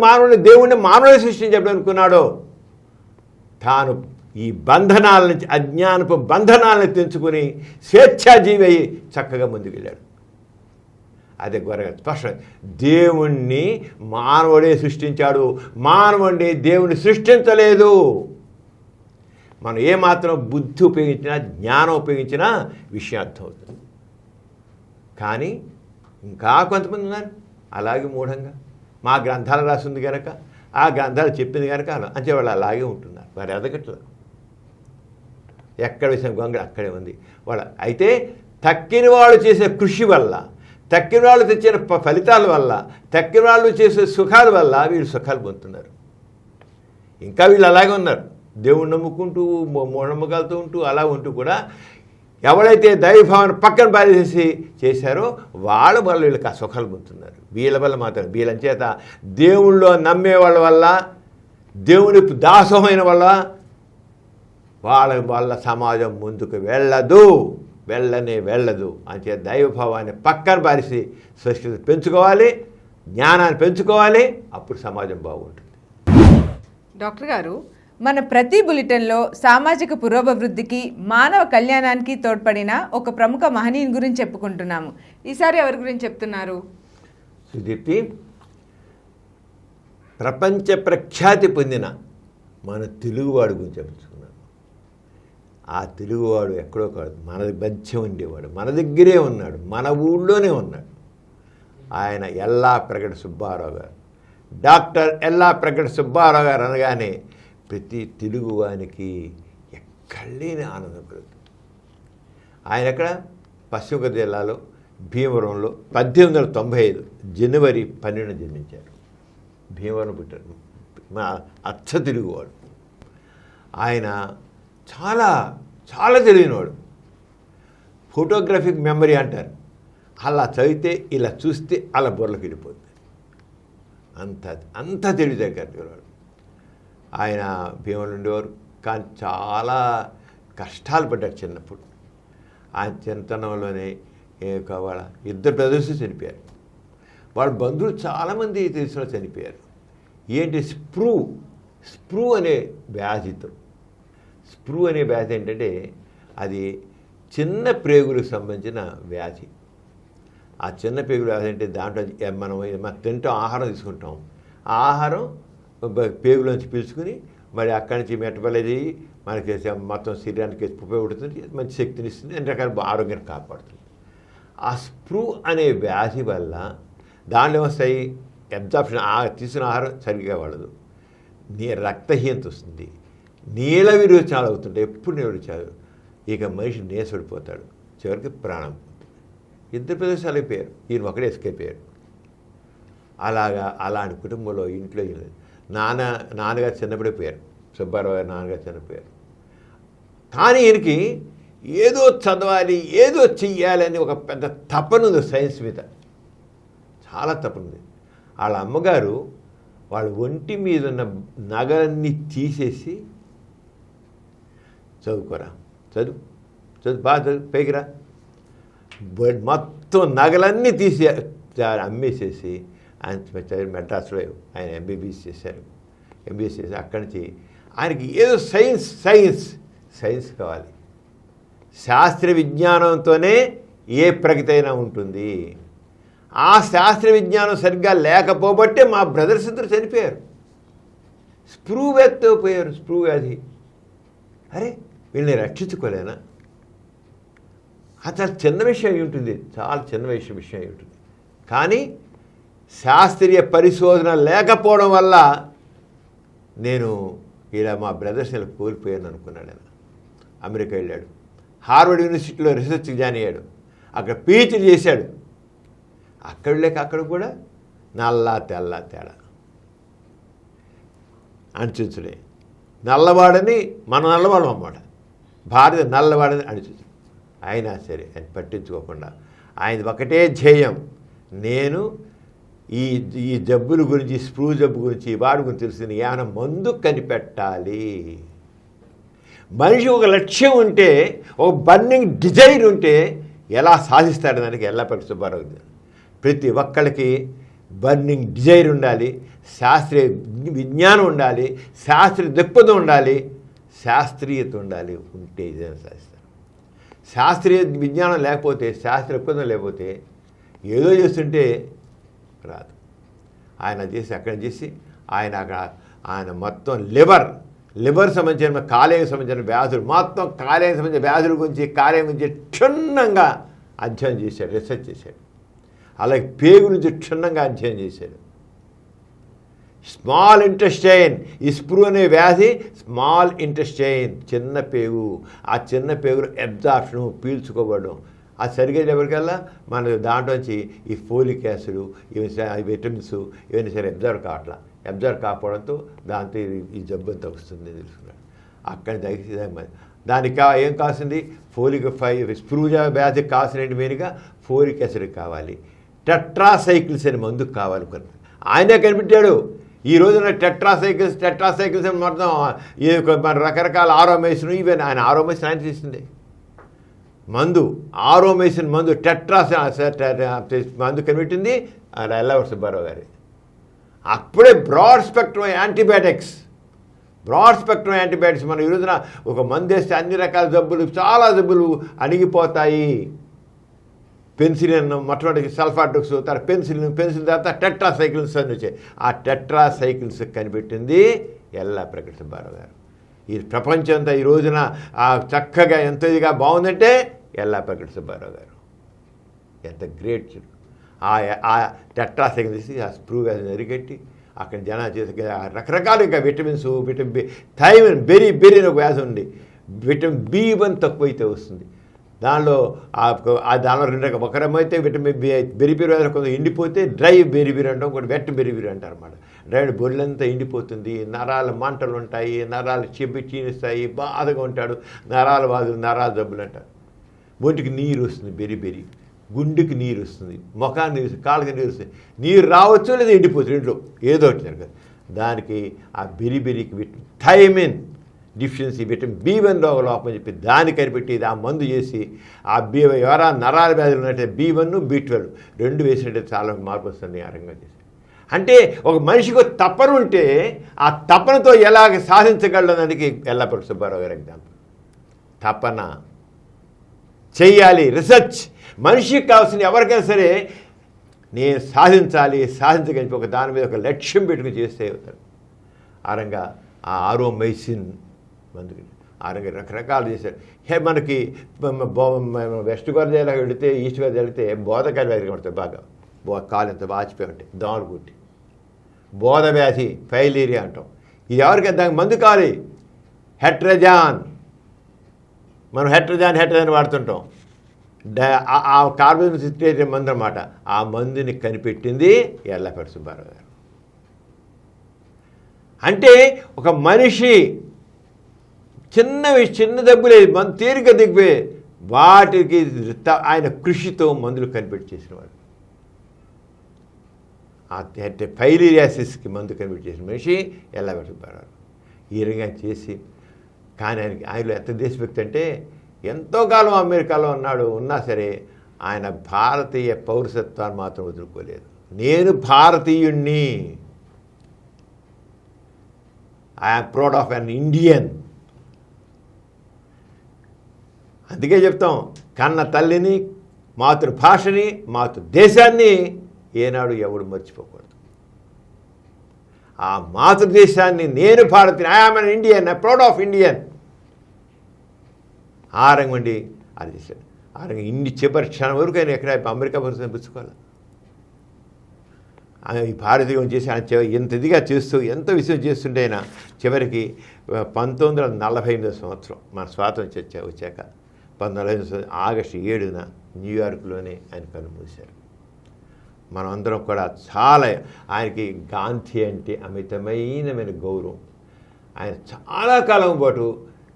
మానవుని సృష్టించి ఎప్పుడు అనుకున్నాడో, తాను ఈ బంధనాల నుంచి, అజ్ఞానపు బంధనాలను తెంచుకుని స్వేచ్ఛాజీవి అయ్యి చక్కగా ముందుకెళ్ళాడు. అదే ఘోరగా స్పష్టం. దేవుణ్ణి మానవుడే సృష్టించాడు, మానవుడిని దేవుణ్ణి సృష్టించలేదు. మనం ఏమాత్రం బుద్ధి ఉపయోగించినా, జ్ఞానం ఉపయోగించినా విషయం అర్థమవుతుంది. కానీ ఇంకా కొంతమంది ఉన్నారు అలాగే మూఢంగా, మా గ్రంథాలు రాసింది కనుక, ఆ గ్రంథాలు చెప్పింది కనుక అంటే వాళ్ళు అలాగే ఉంటున్నారు. వారు ఎదగట్లేదు. ఎక్కడ వేసిన గొంగళి అక్కడే ఉంది వాళ్ళ. అయితే తక్కిన వాళ్ళు చేసే కృషి వల్ల, తక్కిన వాళ్ళు తెచ్చిన ఫలితాల వల్ల, తక్కిన వాళ్ళు చేసే సుఖాల వల్ల వీళ్ళు సుఖాలు పొందుతున్నారు. ఇంకా వీళ్ళు అలాగే ఉన్నారు, దేవుణ్ణి నమ్ముకుంటూ మూఢనమ్మకాలతో ఉంటూ అలా ఉంటూ కూడా ఎవరైతే దైవభావాన్ని పక్కన పారేసి చేశారో వాళ్ళ వల్ల వీళ్ళకి ఆ సుఖాలు పొందుతున్నారు. వీళ్ళ వల్ల మాత్రం, వీళ్ళని చేత దేవుళ్ళో నమ్మే వాళ్ళ వల్ల, దేవుని దాసోహమైన వాళ్ళ సమాజం ముందుకు వెళ్ళదు. అంతే దైవభావాన్ని పక్కన పారేసి స్వస్థత పెంచుకోవాలి, జ్ఞానాన్ని పెంచుకోవాలి. అప్పుడు సమాజం బాగుంటుంది. డాక్టర్ గారు, మన ప్రతి బులెటిన్లో సామాజిక పురోభివృద్ధికి, మానవ కళ్యాణానికి తోడ్పడిన ఒక ప్రముఖ మహనీయుని గురించి చెప్పుకుంటున్నాము. ఈసారి ఎవరి గురించి చెప్తున్నారు? సుదీప్తి, ప్రపంచ ప్రఖ్యాతి పొందిన మన తెలుగువాడు గురించి చెప్పుకున్నాను. ఆ తెలుగువాడు ఎక్కడో కాదు, మన మధ్య ఉండేవాడు, మన దగ్గరే ఉన్నాడు, మన ఊళ్ళోనే ఉన్నాడు. ఆయన ఎల్లాప్రగడ సుబ్బారావు గారు. డాక్టర్ ఎల్లాప్రగడ సుబ్బారావు గారు అనగానే ప్రతి తెలుగువానికి ఎక్కడలేని ఆనందం కలుగుతుంది. ఆయన ఎక్కడ? పశ్చిమ గోదావరి జిల్లాలో భీమవరంలో 1895 జనవరి 12 జన్మించారు. భీమవరం పుట్టారు. మా అచ్చ తెలుగువాడు. ఆయన చాలా చాలా తెలియనివాడు. ఫోటోగ్రఫిక్ మెమరీ అంటారు. అలా చదివితే, ఇలా చూస్తే అలా బుర్రలోకి వెళ్ళిపోతుంది. అంత తెలివితేటగలవాడు. ఆయన భీమవరం ఉండేవారు. కానీ చాలా కష్టాలు పడ్డారు చిన్నప్పుడు. ఆయన చిన్నతనంలోనే వాళ్ళ ఇద్దరు బ్రదర్స్ చనిపోయారు. వాళ్ళ బంధువులు చాలామంది తెలిసిన చనిపోయారు. ఏంటి? స్ప్రూ అనే వ్యాధితో. స్ప్రూ అనే వ్యాధి ఏంటంటే అది చిన్న ప్రేగులకు సంబంధించిన వ్యాధి. ఆ చిన్న ప్రేగుల వ్యాధి అంటే దాంట్లో మనం తింటాం, ఆహారం తీసుకుంటాం. ఆ ఆహారం పేగులోంచి పీల్చుకుని మరి అక్కడి నుంచి మెటబలైజ్ అయ్యి మనకి మొత్తం శరీరానికి ఉపయోగపడుతుంది, మంచి శక్తిని ఇస్తుంది, అన్ని రకాల ఆరోగ్యాన్ని కాపాడుతుంది. ఆ స్ప్రూ అనే వ్యాధి వల్ల దాంట్లో వస్తాయి అబ్జార్ప్షన్, తీసుకున్న ఆహారం సరిగ్గా పడదు, రక్తహీనత వస్తుంది, నీళ్ళ విరోచనాలు అవుతుంటాయి, ఎప్పుడు నీళ్ళు విరోచనాలు, ఇక మనిషి నీరసపడిపోతాడు, చివరికి ప్రాణం పోతుంది. ఇద్దరు ప్రదేశాలు అయిపోయారు, ఈయన ఒకడే ఎస్కేప్ అయ్యారు. అలాంటి కుటుంబంలో ఇంట్లో నాన్నగారు చిన్నప్పుడే పోయారు, సుబ్బారావు గారు నాన్నగారు చనిపోయారు. కానీ ఈయనకి ఏదో చదవాలి, ఏదో చెయ్యాలని ఒక పెద్ద తపనుంది సైన్స్ మీద, చాలా తపనుంది. వాళ్ళ అమ్మగారు వాళ్ళ ఒంటి మీద ఉన్న నగలన్నీ తీసేసి, చదువుకోరా, చదువు బాగా చదువు, పైకి రా, మొత్తం నగలన్నీ తీసి అమ్మేసేసి ఆయన మెడ్రాస్లో ఆయన ఎంబీబీఎస్ చేశారు. ఎంబీఎస్ చేసి అక్కడి నుంచి ఆయనకి ఏదో సైన్స్ కావాలి, శాస్త్రీయ విజ్ఞానంతోనే ఏ ప్రగతి అయినా ఉంటుంది. ఆ శాస్త్రీయ విజ్ఞానం సరిగ్గా లేకపోబట్టే మా బ్రదర్స్ ఇద్దరు చనిపోయారు, స్ప్రూ వ్యాధితో పోయారు. స్ప్రూ వ్యాధి, అరే వీళ్ళని రక్షించుకోలేనా? అది చాలా చిన్న విషయం అయి ఉంటుంది, చాలా చిన్న విషయం అయి ఉంటుంది. కానీ శాస్త్రీయ పరిశోధన లేకపోవడం వల్ల నేను ఇలా మా బ్రదర్స్ ఇలా కోల్పోయాను అనుకున్నాడు. ఆయన అమెరికా వెళ్ళాడు, హార్వర్డ్ యూనివర్సిటీలో రీసెర్చ్కి జాయిన్ అయ్యాడు, అక్కడ పీహెచ్డీ చేశాడు. అక్కడ లేక అక్కడ కూడా నల్ల తెల్ల తేడా అణిచించుడే. నల్లవాడని మనం నల్లవాడు అన్నమాట, భారత నల్లవాడని అణిచించు. అయినా సరే ఆయన పట్టించుకోకుండా ఆయన ఒకటే ధ్యేయం, నేను ఈ జబ్బుల గురించి, స్ప్రూ జబ్బు గురించి, వాడి గురించి తెలిసిన ఏమైనా మందు కనిపెట్టాలి. మనిషి ఒక లక్ష్యం ఉంటే, ఒక బర్నింగ్ డిజైర్ ఉంటే ఎలా సాధిస్తాడు దానికి ఎల్లప్పటి సుబ్బారావు. ప్రతి ఒక్కళ్ళకి బర్నింగ్ డిజైర్ ఉండాలి, శాస్త్రీయ విజ్ఞానం ఉండాలి, శాస్త్రీయ దృక్పథం ఉండాలి, శాస్త్రీయత ఉండాలి, ఉంటే ఇదేనా సాధిస్తారు. శాస్త్రీయ విజ్ఞానం లేకపోతే, శాస్త్రీయ దృక్పథం లేకపోతే ఏదో చేస్తుంటే రాదు. ఆయన చేసి అక్కడ చేసి ఆయన మొత్తం లివర్ సంబంధించిన, కాలేయం సంబంధించిన వ్యాధులు, మొత్తం కాలేయం సంబంధించిన వ్యాధుల గురించి, కాలేయం గురించి క్షుణ్ణంగా అధ్యయనం చేశాడు, రీసెర్చ్ చేశాడు. అలాగే పేగు నుంచి క్షుణ్ణంగా అధ్యయనం చేశాడు. స్మాల్ ఇంటెస్టైన్, ఈ స్ప్రూ అనే వ్యాధి స్మాల్ ఇంటెస్టైన్, చిన్న పేగు, ఆ చిన్న పేగులు అబ్జార్ప్షను, పీల్చుకోవడం, అది సరిగ్గా ఎవరికల్లా మన దాంట్లోంచి ఈ ఫోలిక్ యాసిడ్, ఇవి విటమిన్స్ ఇవన్నీ సరే అబ్జర్వ్ కాకపోవడంతో దాంతో ఈ జబ్బు అంతా వస్తుంది తెలుసుకున్నాడు. అక్కడ దానికి ఏం కావాల్సింది, ఫోలిక్ 5 స్ప్రూ వ్యాధికి కావాల్సిన మెయిన్గా ఫోలిక్ యాసిడ్ కావాలి, టెట్రాసైకిల్స్ అనే మందుకు కావాలి. ఆయనే కనిపెట్టాడు. ఈ రోజున టెట్రాసైకిల్స్ అని మొత్తం మన రకరకాల ఆరోమేషన్, ఇవన్నీ ఆయన ఆరోమేషన్ ఆయన చేసింది. మందు ఆరోమేషన్ మందు మందు కనిపెట్టింది ఎల్లవర్ సుబ్బారావు గారి. అప్పుడే బ్రాడ్ స్పెక్ట్రమ్ యాంటీబయాటిక్స్ మనం ఈ రోజున ఒక మందు వేస్తే అన్ని రకాల జబ్బులు, చాలా జబ్బులు అణిగిపోతాయి. పెన్సిలిన్ మొట్టమొదటి సల్ఫాడ్రగ్స్, తర్వాత పెన్సిలిన్ తర్వాత టెట్రాసైకిల్స్ అని వచ్చాయి. ఆ టెట్రాసైకిల్స్ కనిపెట్టింది ఎల్లప్రగడ సుబ్బారావు గారు. ఈ ప్రపంచం అంతా ఈ రోజున చక్కగా ఎంత ఇదిగా బాగుందంటే ఎల్లప్రగడ సుబ్బారావు గారు. ఎంత గ్రేట్. ఆ టెట్రాసైకిల్ తీసి ఆ స్ప్రూ వ్యాధిని అరికట్టి అక్కడ జనాలు చేసే రకరకాల ఇంకా విటమిన్స్, విటమిన్ బి, థైమిన్, బెరీ అని ఒక వ్యాధి ఉంది, విటమిన్ B1 తక్కువైతే వస్తుంది. దానిలో దానిలో ఒక రకమైతే విటమిన్ బెరిబిరి వ్యాధి కొంచెం ఎండిపోతే డ్రై బెరిబిరి అంటాం, ఒకటి వెట్ బెరిబిరి అంటారు అన్నమాట. డ్రై బొర్రెలంతా ఎండిపోతుంది, నరాల మంటలు ఉంటాయి, నరాలు చీనిస్తాయి, బాధగా ఉంటాడు, నరాల బాధలు, నరాల జబ్బులు అంటారు. ఒంటికి నీరు వస్తుంది, బెరిబెరి, గుండెకి నీరు వస్తుంది, ముఖానికి నీరు వస్తుంది, కాళ్ళకి నీరు వస్తుంది. నీరు రావచ్చు లేదా ఎండిపోతుంది, ఇంట్లో ఏదో ఒకటి జరగదు. దానికి ఆ బెరిబెరికి థైమిన్ డిఫిషియన్సీ, విటమిన్ B1 లోపం చెప్పి దాన్ని కనిపెట్టి ఆ మందు చేసి ఆ ఎవరా నరాల వ్యాధులు ఉన్నట్టే B1, B12 రెండు వేసినట్టే చాలా మార్పు వస్తుంది. ఆ రంగం చేసి అంటే ఒక మనిషికి తపన ఉంటే ఆ తపనతో ఎలాగ సాధించగలడానికి ఎల్లప్పటి సుబ్బారావు గారు ఎగ్జాంపుల్. తపన చెయ్యాలి, రీసెర్చ్. మనిషికి కావాల్సిన ఎవరికైనా సరే నేను సాధించగలిపి ఒక దాని మీద ఒక లక్ష్యం పెట్టుకుని చేస్తే అవుతాడు. ఆ రంగా ఆ ఆరోమైసిన్ మందుకి ఆ రంగా రకరకాలు చేశారు. మనకి వెస్ట్ గోదావరి వెళితే ఈస్ట్ గోదావరి వెళితే బోధకాయలు కనబడతాయి బాగా, కాలు ఎంత వాచిపోయి ఉంటాయి దోమలు కుట్టి. బోధ వ్యాధి ఫైలేరియా అంటాం. ఇది ఎవరికి దానికి మందు కావాలి, హెట్రజాన్. మనం హెట్రజాన్ వాడుతుంటాం. ఆ కార్బన్ సిట్రేట్ మందు అన్నమాట. ఆ మందుని కనిపెట్టింది ఎల్లపరెడ్డి సుబ్బారావు గారు. అంటే ఒక మనిషి చిన్న దెబ్బలేదు, మన తేలిక దిగ్గే వాటికి ఆయన కృషితో మందులు కనిపెట్టి చేసినవాడు. అంటే ఫైలేరియాసిస్కి మందు కనిపెట్టి చేసిన మనిషి ఎల్లపరెడ్డి సుబ్బారావు. ఈ రకంగా చేసి కానీ ఆయనలో ఎంత దేశభక్తి అంటే ఎంతో కాలం అమెరికాలో ఉన్నా సరే ఆయన భారతీయ పౌరసత్వాన్ని మాత్రం వదులుకోలేదు. నేను భారతీయుణ్ణి, I'm proud of an Indian. అందుకే చెప్తాం, కన్న తల్లిని, మాతృభాషని, మాతృదేశాన్ని ఏనాడు ఎవడు మర్చిపోకూడదు. ఆ మాతృదేశాన్ని నేను భారతీయ, I'm an Indian, I proud of Indian. ఆ రంగండి అది చేశాడు. ఆ రంగం ఇన్ని చివరి క్షణం వరకు ఆయన ఎక్కడ అమెరికా పరిస్థితిని పుచ్చుకోవాలి. ఈ భారతీయం చేసి ఆయన ఎంత ఇదిగా చేస్తూ ఎంతో విషయం చేస్తుంటే ఆయన చివరికి 1948 సంవత్సరం మన స్వాతంత్ర్యం వచ్చాక 1948 ఆగస్టు 7న న్యూయార్క్లోనే ఆయన కన్నుమూశారు. మనం అందరం కూడా చాలా ఆయనకి గాంధీ అంటే అమితమైన గౌరవం. ఆయన చాలా కాలం పాటు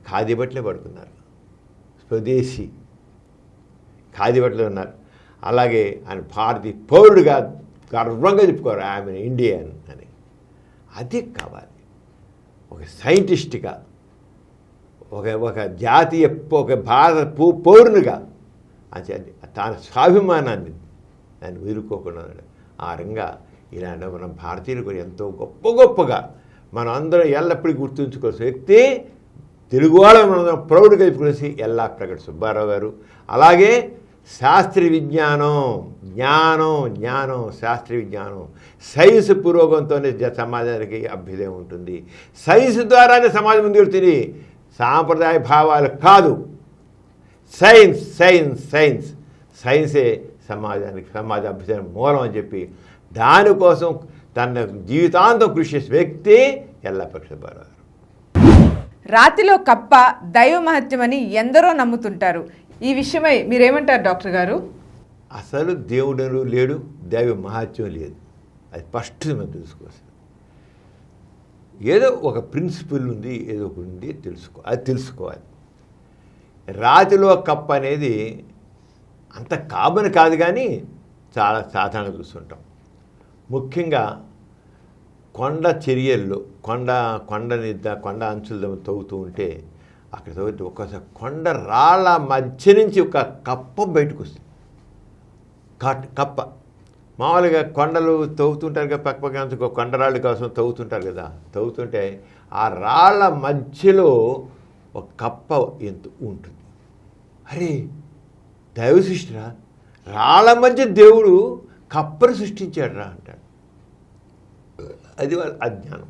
ఖాదీ బట్టలే పడుకున్నారు, స్వదేశీ ఖాదీ బట్టలు ఉన్నారు. అలాగే ఆయన భారతీయ పౌరుడుగా గర్వంగా చెప్పుకోరు, ఐఎమ్ ఇండియన్ అని. అది కావాలి ఒక సైంటిస్ట్గా, ఒక జాతీయ ఒక భారత పౌరునిగా అది తన స్వాభిమానాన్ని దాన్ని వదులుకోకుండా ఉన్నాడు. ఆ రంగా ఇలాంటి మనం భారతీయులు కూడా ఎంతో గొప్పగా మనం అందరం ఎల్లప్పుడూ గుర్తుంచుకోవాల్సిన వ్యక్తి తెలుగు వాళ్ళ మనం ప్రౌడ్గా చెప్పుకునేసి ఎల్లప్రగడ సుబ్బారావు గారు. అలాగే శాస్త్రీయ విజ్ఞానం, జ్ఞానం శాస్త్రీయ విజ్ఞానం, సైన్స్ పురోగంతోనే సమాజానికి అభ్యుదయం ఉంటుంది. సైన్స్ ద్వారానే సమాజం ముందు వెళ్తుంది, సాంప్రదాయ భావాలు కాదు. సైన్సే సమాజ అభ్యుదయం మూలం అని చెప్పి దానికోసం తన జీవితాంతం కృషి చేసే వ్యక్తి ఎల్లప్రగడ సుబ్బారావు గారు. రాతిలో కప్ప దైవ మహత్యమని ఎందరో నమ్ముతుంటారు. ఈ విషయమై మీరేమంటారు డాక్టర్ గారు? అసలు దేవుడు లేడు, దైవ మహత్యం లేదు. అది ఫస్ట్ మనం తెలుసుకోవాలి. ఏదో ఒక ప్రిన్సిపల్ ఉంది, ఏదో ఒకటి ఉంది, అది తెలుసుకోవాలి. రాతిలో కప్ప అనేది అంత కామన్ కాదు, కానీ చాలా సాధారణంగా చూస్తుంటాం. ముఖ్యంగా కొండ చర్యల్లో కొండ అంచులు తవ్వుతూ ఉంటే అక్కడ తవ్వుతూ ఒక్కసారి కొండ రాళ్ళ మధ్య నుంచి ఒక కప్ప బయటకు వస్తుంది. కప్ప మామూలుగా కొండలు తవ్వుతుంటారు కదా, పక్క కొండరాళ్ళ కోసం తవ్వుతుంటారు కదా, తవ్వుతుంటే ఆ రాళ్ళ మధ్యలో ఒక కప్ప ఎంత ఉంటుంది. అరే దైవ సృష్టిరా, రాళ్ళ మధ్య దేవుడు కప్పను సృష్టించాడు రా అంటాడు. అది వాళ్ళ అజ్ఞానం.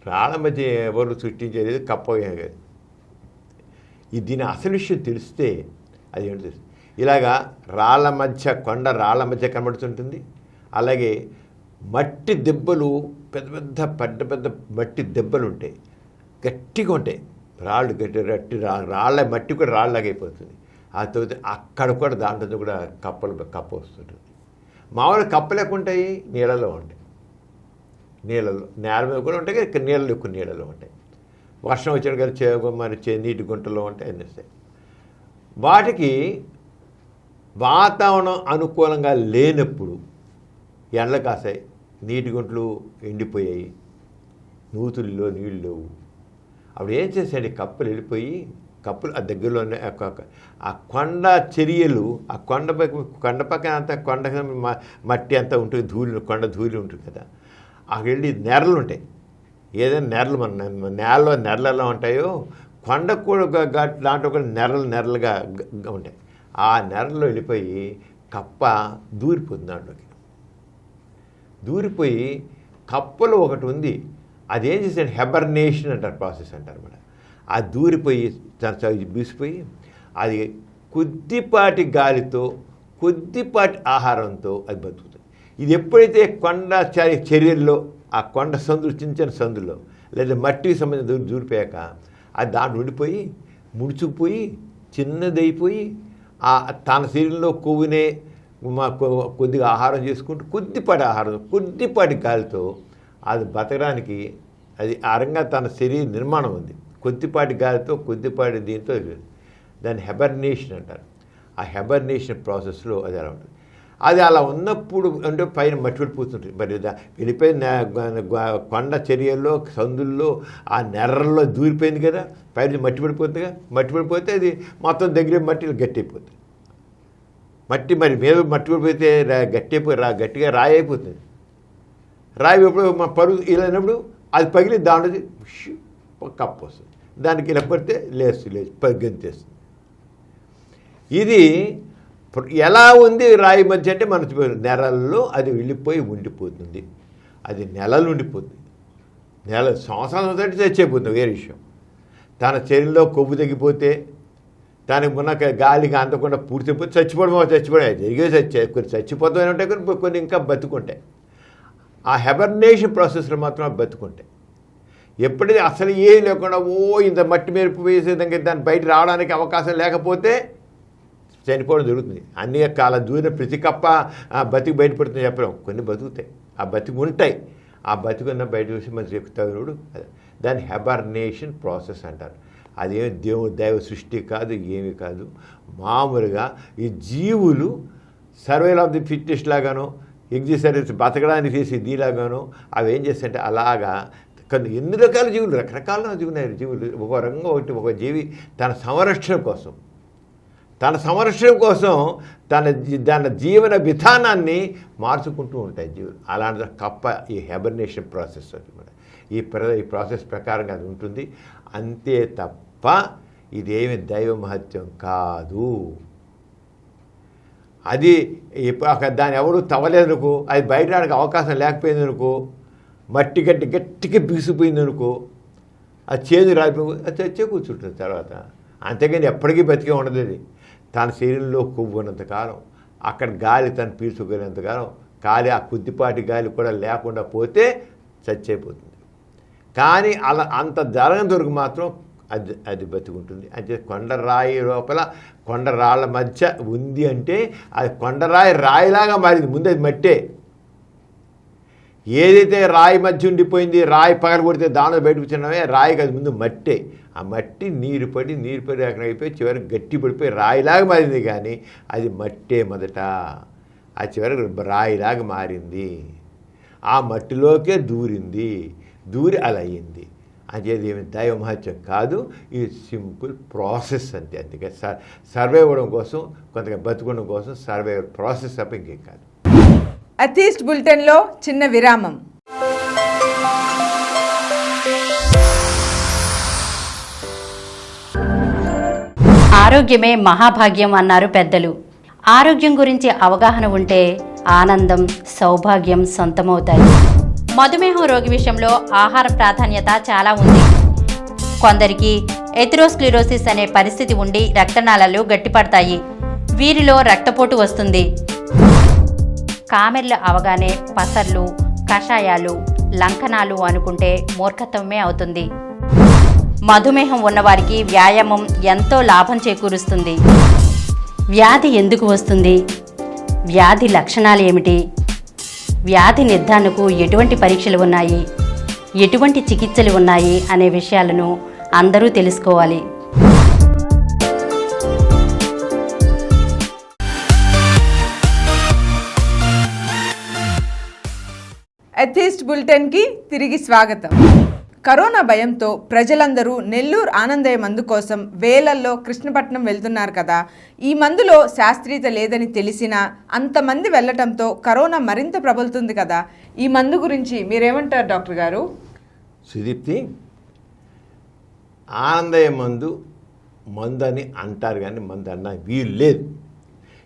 రాళ్ళ మధ్య ఎవరు సృష్టించేది కప్ప కాదు. దీని అసలు విషయం తెలిస్తే అది ఏంటో తెలుస్తుంది. ఇలాగా రాళ్ళ మధ్య కనబడుతుంటుంది. అలాగే మట్టి దెబ్బలు పెద్ద మట్టి దెబ్బలు ఉంటాయి, గట్టిగా ఉంటాయి. రాళ్ళు గట్టి రాళ్ళ మట్టి కూడా రాళ్ళలాగా అయిపోతుంది. ఆ తర్వాత అక్కడ కూడా దాంట్లో కూడా కప్ప వస్తుంటుంది. మామూలుగా కప్పలు ఉంటాయి, నీళ్ళలో ఉంటాయి. నీళ్ళలో నేల మీద కూడా ఉంటాయి, ఇక్కడ నీళ్ళలో ఎక్కువ నీళ్ళలో ఉంటాయి. వర్షం వచ్చిన కదా మరి నీటి గుంటలో ఉంటాయి, అన్నీ వస్తాయి. వాటికి వాతావరణం అనుకూలంగా లేనప్పుడు ఎండలు కాసాయి, నీటి గుంటలు ఎండిపోయాయి, నూతుల్లో నీళ్ళు లేవు. అప్పుడు ఏం చేశాడు, కప్పలు వెళ్ళిపోయి ఆ దగ్గరలోనే ఆ కొండ చర్యలు, ఆ కొండ పక్కన అంతా కొండ మట్టి అంతా ఉంటుంది, కొండ ధూళి ఉంటుంది కదా, అక్కడ వెళ్ళి నెరలు ఉంటాయి. ఏదైనా నెరలు మన నేలలో నెరలు ఎలా ఉంటాయో కొండ కూడా దాంట్లో కూడా నెరలుగా ఉంటాయి. ఆ నెరల్లో వెళ్ళిపోయి కప్ప దూరిపోతుంది. దాంట్లోకి దూరిపోయి కప్పలో ఒకటి ఉంది, అదేం చేశాడు, హెబర్నేషన్ అంటారు, ప్రాసెస్ అంటారు. మన ఆ దూరిపోయి బీసిపోయి అది కొద్దిపాటి గాలితో కొద్దిపాటి ఆహారంతో అది బతుకుతుంది. ఇది ఎప్పుడైతే కొండ చర్యల్లో ఆ కొండ సందులు చిన్న చిన్న సందుల్లో లేదా మట్టికి సంబంధించిన దూరిపోయాక అది దాంట్లో ఉండిపోయి ముడుచుకుపోయి చిన్నదైపోయి తన శరీరంలో కొవ్వునే కొద్దిగా ఆహారం చేసుకుంటూ కొద్దిపాటి గాలితో అది బతకడానికి అది ఆరంగా తన శరీర నిర్మాణం ఉంది. కొద్దిపాటి గాలితో కొద్దిపాటి దీంతో దాన్ని హెబర్నేషన్ అంటారు. ఆ హెబర్నేషన్ ప్రాసెస్లో అది అలా ఉంటుంది. అది అలా ఉన్నప్పుడు అంటే పైన మట్టి పడిపోతుంటుంది. మరి వెళ్ళిపోయిన కొండ చర్యల్లో సందుల్లో ఆ నెర్రల్లో దూరిపోయింది కదా, పైన మట్టి పడిపోతుందిగా. మట్టి పడిపోతే అది మొత్తం దగ్గర మట్టి గట్టి అయిపోతుంది. మట్టి మరి మీద మట్టి పడిపోతే గట్టిగా రాయి అయిపోతుంది. రాయి ఎప్పుడు మా పరుగు ఇలా అయినప్పుడు అది పగిలి దాంట్లో కప్పు వస్తుంది. దానికి ఇలా పడితే లేచి గంతేస్తుంది. ఇది ఎలా ఉంది రాయి మధ్య అంటే మన నెలల్లో అది వెళ్ళిపోయి ఉండిపోతుంది. అది నెలలు ఉండిపోతుంది. సంవత్సరాల చచ్చిపోతుంది వేరే విషయం. తన శరీరంలో కొవ్వు తగ్గిపోతే దానికి ఉన్న గాలికి అందకుండా పూర్తిపోతే చచ్చిపోవడం జరిగే కొన్ని చచ్చిపోతామని ఉంటాయి, కొన్ని ఇంకా బతుకుంటాయి. ఆ హెబర్నేషన్ ప్రాసెస్లో మాత్రం బతుకుంటాయి. ఎప్పుడైతే అసలు ఏం లేకుండా ఇంత మట్టి మెరుపు వేసేదానికి దాన్ని బయట రావడానికి అవకాశం లేకపోతే చనిపోవడం జరుగుతుంది. అన్ని కాల దూరిన ప్రతి కప్ప బతికి బయటపడుతుంది చెప్పడం. కొన్ని బతుకుతాయి, ఆ బతికి ఉంటాయి. ఆ బతుకున్న బయట చూసి మన చెప్తాడు. దాన్ని హెబర్నేషన్ ప్రాసెస్ అంటారు. అదేమి దైవ సృష్టి కాదు, ఏమి కాదు. మామూలుగా ఈ జీవులు సర్వైవల్ ఆఫ్ ది ఫిట్టెస్ట్ లాగానో ఎగ్జిస్టెన్స్ బతకడానికి చేసి దీలాగానో అవి ఏం చేస్తాయంటే అలాగా ఎన్ని రకాల జీవులు, రకరకాల జీవులు ఒక రంగం ఒక జీవి తన సంరక్షణ కోసం తన జీవన విధానాన్ని మార్చుకుంటూ ఉంటాయి జీవులు. అలాంటి కప్ప ఈ హెబర్నేషన్ ప్రాసెస్ ఈ ప్రాసెస్ ప్రకారంగా అది ఉంటుంది. అంతే తప్ప ఇదేమి దైవ మహత్యం కాదు. అది దాన్ని ఎవరు తవ్వలేదనుకో, అది బయటడానికి అవకాశం లేకపోయిందనుకో, మట్టి గట్టిగా బిగిసిపోయిందనుకో, అది చేదు రాలిపోయి అది చచ్చే కూర్చుంటుంది తర్వాత. అంతేగాని ఎప్పటికీ బతికే ఉండదు. అది తన శరీరంలో కొవ్వు ఉన్నంతకాలం, అక్కడ గాలి తను పీల్చుకునేంతకాలం, గాలి ఆ కొద్దిపాటి గాలి కూడా లేకుండా పోతే చచ్చైపోతుంది. కానీ అలా అంత జరగని వరకు మాత్రం అది బతికుంటుంది. అంటే కొండరాయి లోపల కొండరాళ్ళ మధ్య ఉంది అంటే అది రాయిలాగా మారింది. ముందు అది మట్టే. ఏదైతే రాయి మధ్య ఉండిపోయింది, రాయి పగల కొడితే దానిలో బయటకు వచ్చినవే రాయికి అది ముందు మట్టే. ఆ మట్టి నీరు పడి అక్కడ అయిపోయి చివరికి గట్టి పడిపోయి రాయిలాగా మారింది. కానీ అది మట్టే మొదట. ఆ చివరికి రాయిలాగా మారింది. ఆ మట్టిలోకే దూరి అలా అయ్యింది. అదేది ఏమి దైవ మహత్యం కాదు. ఇది సింపుల్ ప్రాసెస్ అంతే. అందుకే సర్వైవ్ అవ్వడం కోసం, కొంతగా బతుకోవడం కోసం సర్వైవల్ ప్రాసెస్ తప్ప ఇంకేం కాదు. అథీస్ట్ బులెటిన్లో చిన్న విరామం. ఆరోగ్యమే మహాభాగ్యం అన్నారు పెద్దలు. ఆరోగ్యం గురించి అవగాహన ఉంటే ఆనందం, సౌభాగ్యం సొంతమవుతాయి. మధుమేహం రోగి విషయంలో ఆహార ప్రాధాన్యత చాలా ఉంది. కొందరికి ఎథెరోస్క్లెరోసిస్ అనే పరిస్థితి ఉండి రక్తనాళాలు గట్టిపడతాయి. వీరిలో రక్తపోటు వస్తుంది. కామెర్లు అవగానే పసర్లు, కషాయాలు, లంకనాలు అనుకుంటే మూర్ఖత్వమే అవుతుంది. మధుమేహం ఉన్నవారికి వ్యాయామం ఎంతో లాభం చేకూరుస్తుంది. వ్యాధి ఎందుకు వస్తుంది? వ్యాధి లక్షణాలు ఏమిటి? వ్యాధి నిర్ధారణకు ఎటువంటి పరీక్షలు ఉన్నాయి, ఎటువంటి చికిత్సలు ఉన్నాయి అనే విషయాలను అందరూ తెలుసుకోవాలి. అథీస్ట్ బులెటిన్కి తిరిగి స్వాగతం. కరోనా భయంతో ప్రజలందరూ నెల్లూరు ఆనందయ్య మందు కోసం వేలల్లో కృష్ణపట్నం వెళ్తున్నారు కదా. ఈ మందులో శాస్త్రీయత లేదని తెలిసినా అంతమంది వెళ్ళటంతో కరోనా మరింత ప్రబలుతుంది కదా. ఈ మందు గురించి మీరేమంటారు డాక్టర్ గారు? సుదీప్తి, ఆనందయ్య మందు అని అంటారు కానీ మందు అన్న వీలు లేదు.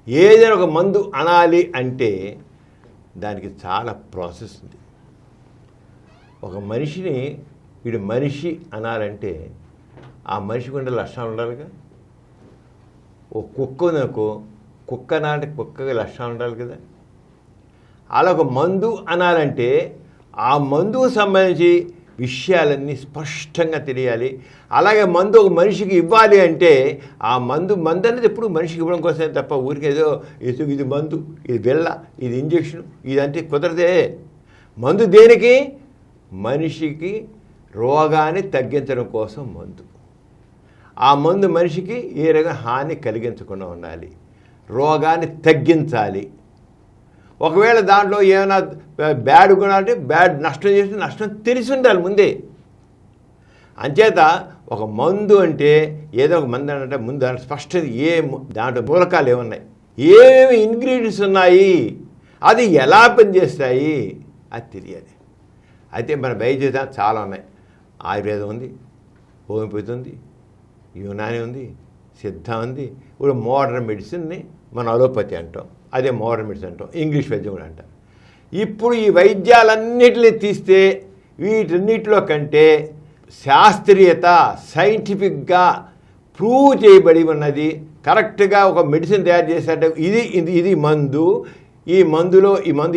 ఏదైనా ఒక మందు అనాలి అంటే దానికి చాలా ప్రాసెస్ ఉంది. ఒక మనిషిని వీడు మనిషి అనాలంటే ఆ మనిషికి ఉండే లక్షణాలు ఉండాలిగా. ఓ కుక్క ఉందనుకో, కుక్క నాటి కుక్కకి లక్షణాలు ఉండాలి కదా. అలా ఒక మందు అనాలంటే ఆ మందుకు సంబంధించి విషయాలన్నీ స్పష్టంగా తెలియాలి. అలాగే మందు ఒక మనిషికి ఇవ్వాలి అంటే ఆ మందు అనేది ఎప్పుడు మనిషికి ఇవ్వడం కోసమే తప్ప ఊరికి ఏదో ఇది మందు, ఇది వెళ్ళ, ఇది ఇంజక్షన్, ఇదంటే కుదరదే. మందు దేనికి? మనిషికి రోగాన్ని తగ్గించడం కోసం మందు. ఆ మందు మనిషికి ఏ రకంగా హాని కలిగించకుండా ఉండాలి, రోగాన్ని తగ్గించాలి. ఒకవేళ దాంట్లో ఏమైనా బ్యాడ్ గుణాలు అంటే బ్యాడ్ నష్టం చేసి నష్టం తెలిసి ఉండాలి ముందే. అంచేత ఒక మందు అంటే ఏదో ఒక మందు అంటే ముందు దాంట్లో స్పష్టత దాంట్లో మూలకాలు ఏమున్నాయి, ఏమేమి ఇంగ్రీడియంట్స్ ఉన్నాయి, అది ఎలా పనిచేస్తాయి అది తెలియాలి. అయితే మన వైద్యం చాలా ఉన్నాయి. ఆయుర్వేదం ఉంది, హోమియోపతి ఉంది, యునాని ఉంది, సిద్ధ ఉంది. ఇప్పుడు మోడర్న్ మెడిసిన్ని మనం అలోపతి అంటాం, అదే మోడర్న్ మెడిసిన్ అంటాం, ఇంగ్లీష్ వైద్యం కూడా అంటాం. ఇప్పుడు ఈ వైద్యాలన్నిటిని తీస్తే వీటన్నిటిలో కంటే శాస్త్రీయత, సైంటిఫిక్గా ప్రూవ్ చేయబడి ఉన్నది, కరెక్ట్గా ఒక మెడిసిన్ తయారు చేసేట ఇది మందు, ఈ మందు